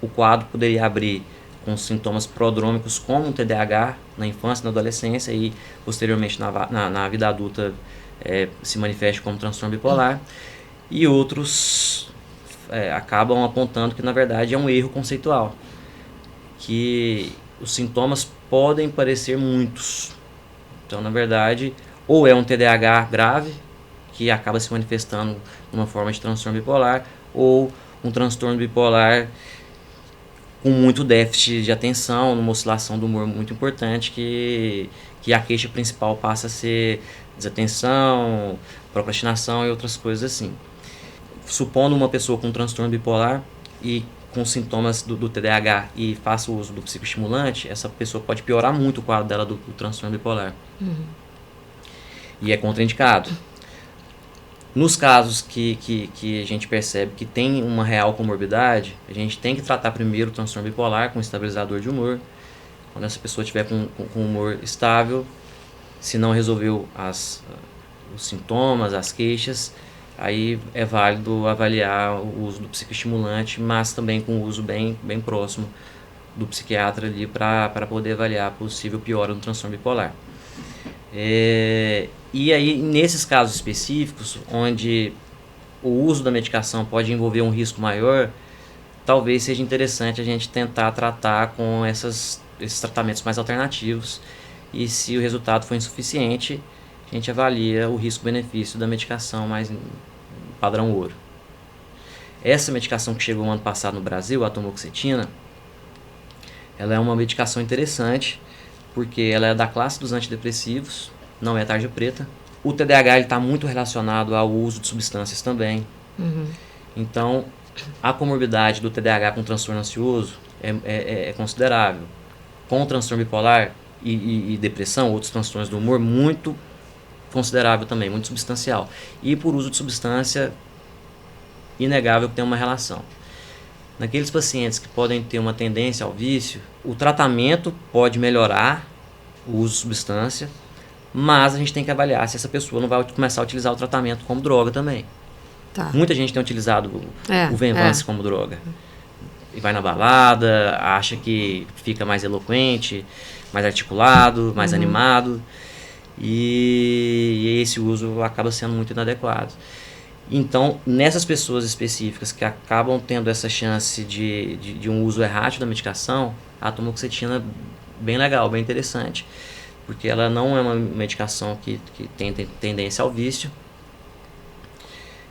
o quadro poderia abrir com sintomas prodrômicos como um TDAH na infância, na adolescência e posteriormente na vida adulta se manifeste como transtorno bipolar. E outros acabam apontando que na verdade é um erro conceitual, que os sintomas podem parecer muitos. Então, na verdade, ou é um TDAH grave, que acaba se manifestando numa forma de transtorno bipolar, ou um transtorno bipolar com muito déficit de atenção, numa oscilação do humor muito importante, que a queixa principal passa a ser desatenção, procrastinação e outras coisas assim. Supondo uma pessoa com transtorno bipolar e com sintomas do TDAH e faça o uso do psicoestimulante, essa pessoa pode piorar muito o quadro dela do transtorno bipolar. E é contraindicado. Nos casos que a gente percebe que tem uma real comorbidade, a gente tem que tratar primeiro o transtorno bipolar com estabilizador de humor. Quando essa pessoa estiver com humor estável, se não resolveu os sintomas, as queixas, aí é válido avaliar o uso do psicoestimulante, mas também com o uso bem próximo do psiquiatra ali para poder avaliar a possível piora do transtorno bipolar. E aí, nesses casos específicos, onde o uso da medicação pode envolver um risco maior, talvez seja interessante a gente tentar tratar com esses tratamentos mais alternativos, e se o resultado for insuficiente, a gente avalia o risco-benefício da medicação mais padrão ouro. Essa medicação que chegou no ano passado no Brasil, a atomoxetina, ela é uma medicação interessante, porque ela é da classe dos antidepressivos, não é tarja preta. O TDAH está muito relacionado ao uso de substâncias também. Então, a comorbidade do TDAH com transtorno ansioso é considerável. Com o transtorno bipolar e depressão, outros transtornos do humor, muito considerável também, muito substancial. E por uso de substância, inegável que tem uma relação. Naqueles pacientes que podem ter uma tendência ao vício, o tratamento pode melhorar o uso de substância, mas a gente tem que avaliar se essa pessoa não vai começar a utilizar o tratamento como droga também. Tá. Muita gente tem utilizado o Venvance como droga. E vai na balada, acha que fica mais eloquente, mais articulado, mais animado. E esse uso acaba sendo muito inadequado. Então, nessas pessoas específicas que acabam tendo essa chance de um uso errático da medicação, a atomoxetina é bem legal, bem interessante. Porque ela não é uma medicação que tem tendência ao vício.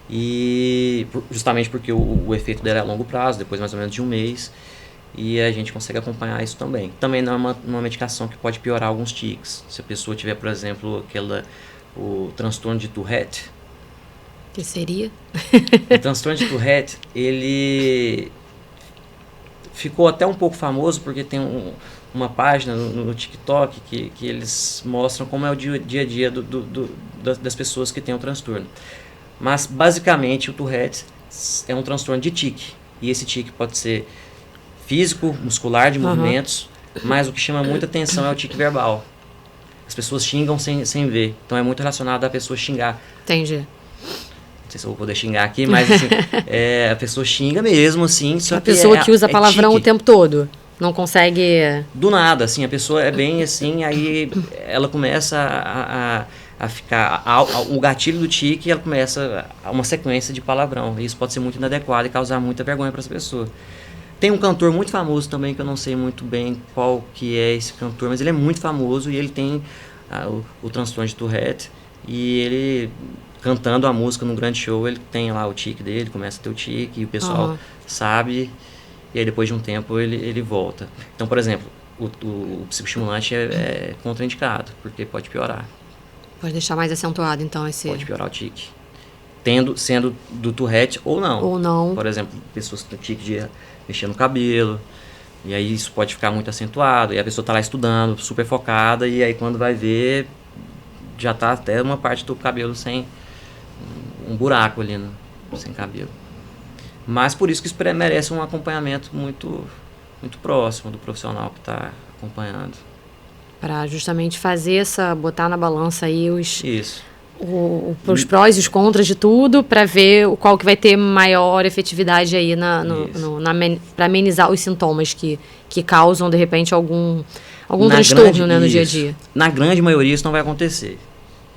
E justamente porque o efeito dela é a longo prazo, depois mais ou menos de um mês. E a gente consegue acompanhar isso também. Também não é uma medicação que pode piorar alguns tiques. Se a pessoa tiver, por exemplo, o transtorno de Tourette. Que seria? O transtorno de Tourette, ele ficou até um pouco famoso porque tem uma página no TikTok que eles mostram como é o dia a dia das pessoas que têm o transtorno. Mas, basicamente, o Tourette é um transtorno de tique. E esse tique pode ser físico, muscular, de movimentos, mas o que chama muita atenção é o tique verbal. As pessoas xingam sem ver. Então, é muito relacionado à pessoa xingar. Entendi. Não sei se eu vou poder xingar aqui, mas assim, a pessoa xinga mesmo, assim. Só a pessoa que usa palavrão o tempo todo. Não consegue... Do nada, assim, a pessoa é bem assim, aí ela começa a ficar... O gatilho do tique, ela começa uma sequência de palavrão. E isso pode ser muito inadequado e causar muita vergonha para essa pessoa. Tem um cantor muito famoso também, que eu não sei muito bem qual que é esse cantor, mas ele é muito famoso e ele tem o transtorno de Tourette. E ele, cantando a música num grande show, ele tem lá o tique dele, começa a ter o tique, e o pessoal sabe, e aí depois de um tempo ele volta. Então, por exemplo, o psicoestimulante é contraindicado, porque pode piorar. Pode deixar mais acentuado, então, esse... Pode piorar o tique. Sendo do Tourette ou não. Ou não. Por exemplo, pessoas que têm tique de mexer no cabelo, e aí isso pode ficar muito acentuado, e a pessoa está lá estudando, super focada, e aí quando vai ver, já está até uma parte do cabelo sem um buraco ali, sem cabelo. Mas por isso que isso merece um acompanhamento muito, muito próximo do profissional que está acompanhando. Para justamente fazer botar na balança aí os prós e os contras de tudo, para ver qual que vai ter maior efetividade aí para amenizar os sintomas que causam, de repente, algum transtorno, né, no dia a dia. Na grande maioria isso não vai acontecer.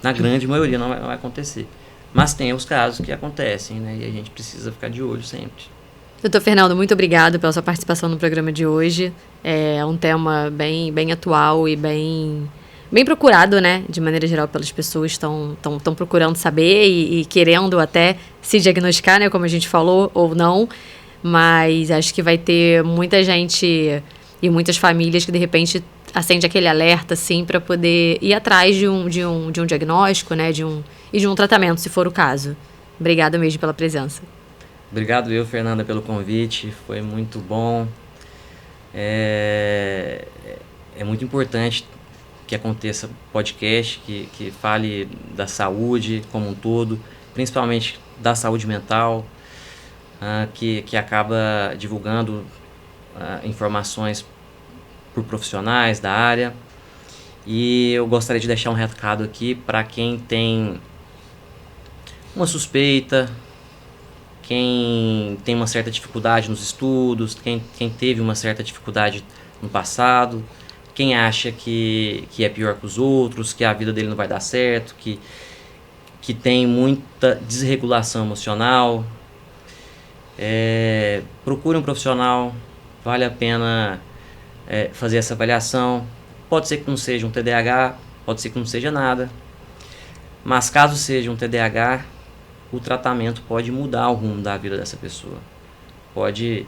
Na grande maioria não vai acontecer. Mas tem os casos que acontecem, né, e a gente precisa ficar de olho sempre. Doutor Fernando, muito obrigado pela sua participação no programa de hoje. É um tema bem, bem atual e bem procurado, né? De maneira geral, pelas pessoas estão procurando saber e querendo até se diagnosticar, né? Como a gente falou, ou não. Mas acho que vai ter muita gente e muitas famílias que, de repente, acende aquele alerta, assim, para poder ir atrás de um diagnóstico, né? De um tratamento, se for o caso. Obrigada mesmo pela presença. Obrigado Fernanda, pelo convite. Foi muito bom. É muito importante que aconteça podcast, que fale da saúde como um todo, principalmente da saúde mental, que acaba divulgando informações por profissionais da área. E eu gostaria de deixar um recado aqui para quem tem uma suspeita, quem tem uma certa dificuldade nos estudos, quem teve uma certa dificuldade no passado, quem acha que é pior que os outros, que a vida dele não vai dar certo, que tem muita desregulação emocional, procure um profissional, vale a pena fazer essa avaliação. Pode ser que não seja um TDAH, pode ser que não seja nada, mas caso seja um TDAH, o tratamento pode mudar o rumo da vida dessa pessoa. Pode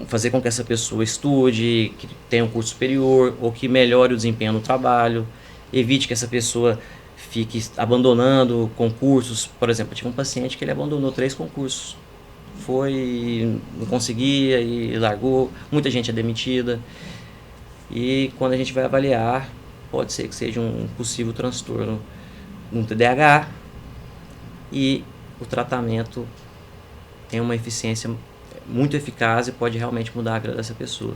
fazer com que essa pessoa estude, que tenha um curso superior, ou que melhore o desempenho no trabalho, evite que essa pessoa fique abandonando concursos. Por exemplo, eu tive um paciente que ele abandonou 3 concursos. Não conseguia e largou. Muita gente é demitida. E quando a gente vai avaliar, pode ser que seja um possível transtorno no TDAH, e o tratamento tem uma eficiência muito eficaz e pode realmente mudar a vida dessa pessoa.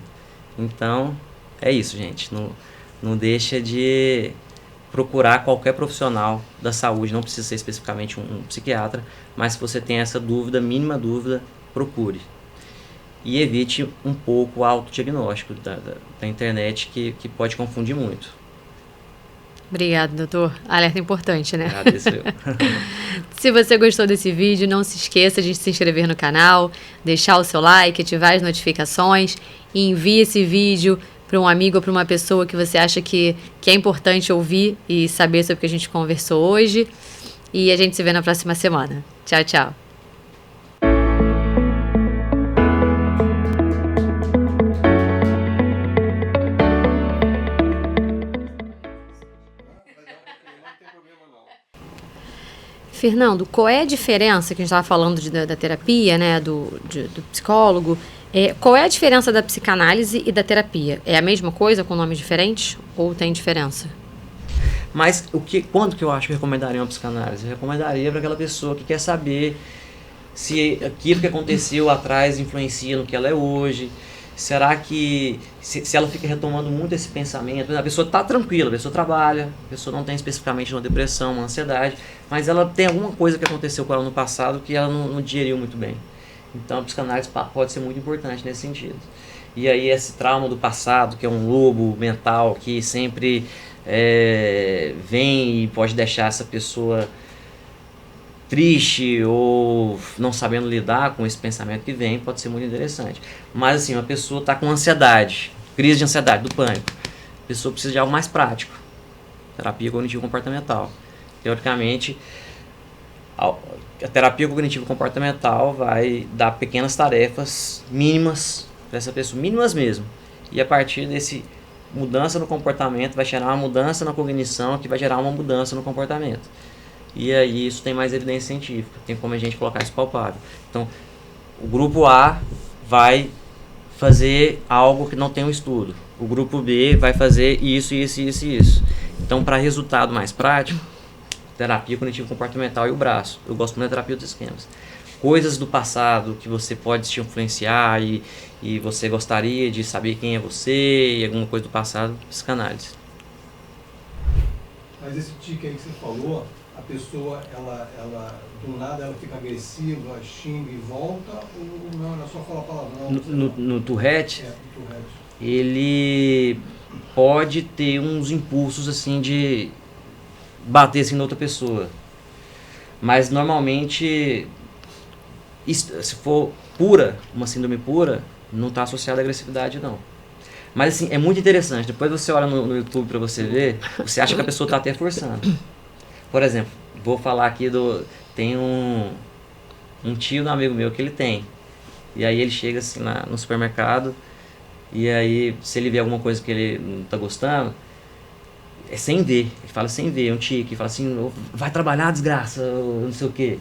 Então, é isso, gente. não deixa de procurar qualquer profissional da saúde, não precisa ser especificamente um psiquiatra, mas se você tem essa dúvida, mínima dúvida, procure. E evite um pouco o autodiagnóstico da internet, que pode confundir muito. Obrigada, doutor. Alerta importante, né? Agradeço eu. Se você gostou desse vídeo, não se esqueça de se inscrever no canal, deixar o seu like, ativar as notificações e envie esse vídeo para um amigo ou para uma pessoa que você acha que é importante ouvir e saber sobre o que a gente conversou hoje. E a gente se vê na próxima semana. Tchau, tchau. Fernando, qual é a diferença que a gente estava falando da terapia, né, do psicólogo? Qual é a diferença da psicanálise e da terapia? É a mesma coisa com nomes diferentes ou tem diferença? Mas quando que eu acho que eu recomendaria uma psicanálise? Eu recomendaria para aquela pessoa que quer saber se aquilo que aconteceu lá atrás influencia no que ela é hoje. Será que se ela fica retomando muito esse pensamento, a pessoa está tranquila, a pessoa trabalha, a pessoa não tem especificamente uma depressão, uma ansiedade, mas ela tem alguma coisa que aconteceu com ela no passado que ela não digeriu muito bem. Então a psicanálise pode ser muito importante nesse sentido. E aí esse trauma do passado, que é um lobo mental que sempre vem e pode deixar essa pessoa triste ou não sabendo lidar com esse pensamento que vem, pode ser muito interessante. Mas assim, uma pessoa está com ansiedade, crise de ansiedade, do pânico, a pessoa precisa de algo mais prático, terapia cognitivo-comportamental. Teoricamente, a terapia cognitivo-comportamental vai dar pequenas tarefas mínimas para essa pessoa, mínimas mesmo, e a partir desse mudança no comportamento vai gerar uma mudança na cognição que vai gerar uma mudança no comportamento. E aí isso tem mais evidência científica, tem como a gente colocar isso palpável. Então, o grupo A vai fazer algo que não tem um estudo. O grupo B vai fazer isso, isso, isso e isso. Então, para resultado mais prático, terapia cognitivo-comportamental e o braço. Eu gosto muito da terapia dos esquemas. Coisas do passado que você pode te influenciar e você gostaria de saber quem é você e alguma coisa do passado, psicanálise. Mas esse tique aí que você falou, a pessoa, ela do nada ela fica agressiva, xinga e volta, ou não, ela só fala palavrão? No Tourette, no Tourette, ele pode ter uns impulsos assim de bater assim na outra pessoa. Mas normalmente, se for uma síndrome pura, não está associada à agressividade não. Mas assim, é muito interessante, depois você olha no YouTube para você ver, você acha que a pessoa está até forçando. Por exemplo, vou falar aqui tem um tio do amigo meu que ele tem. E aí ele chega assim no supermercado, e aí se ele vê alguma coisa que ele não tá gostando, é sem ver. Ele fala sem ver, é um tique, ele fala assim, vai trabalhar, desgraça, não sei o quê.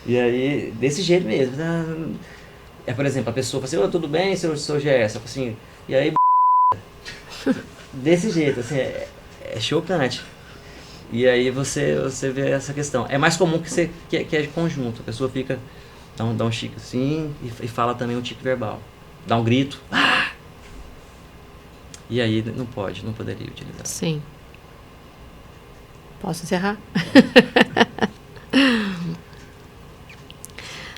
E aí, desse jeito mesmo. Por exemplo, a pessoa fala assim, tudo bem, seu GS? Eu falo assim, e aí, desse jeito, assim, é chocante. E aí você vê essa questão. É mais comum que é de conjunto. A pessoa fica, dá um tique assim e fala também um tique verbal. Dá um grito. Ah! E aí não poderia utilizar. Sim. Posso encerrar?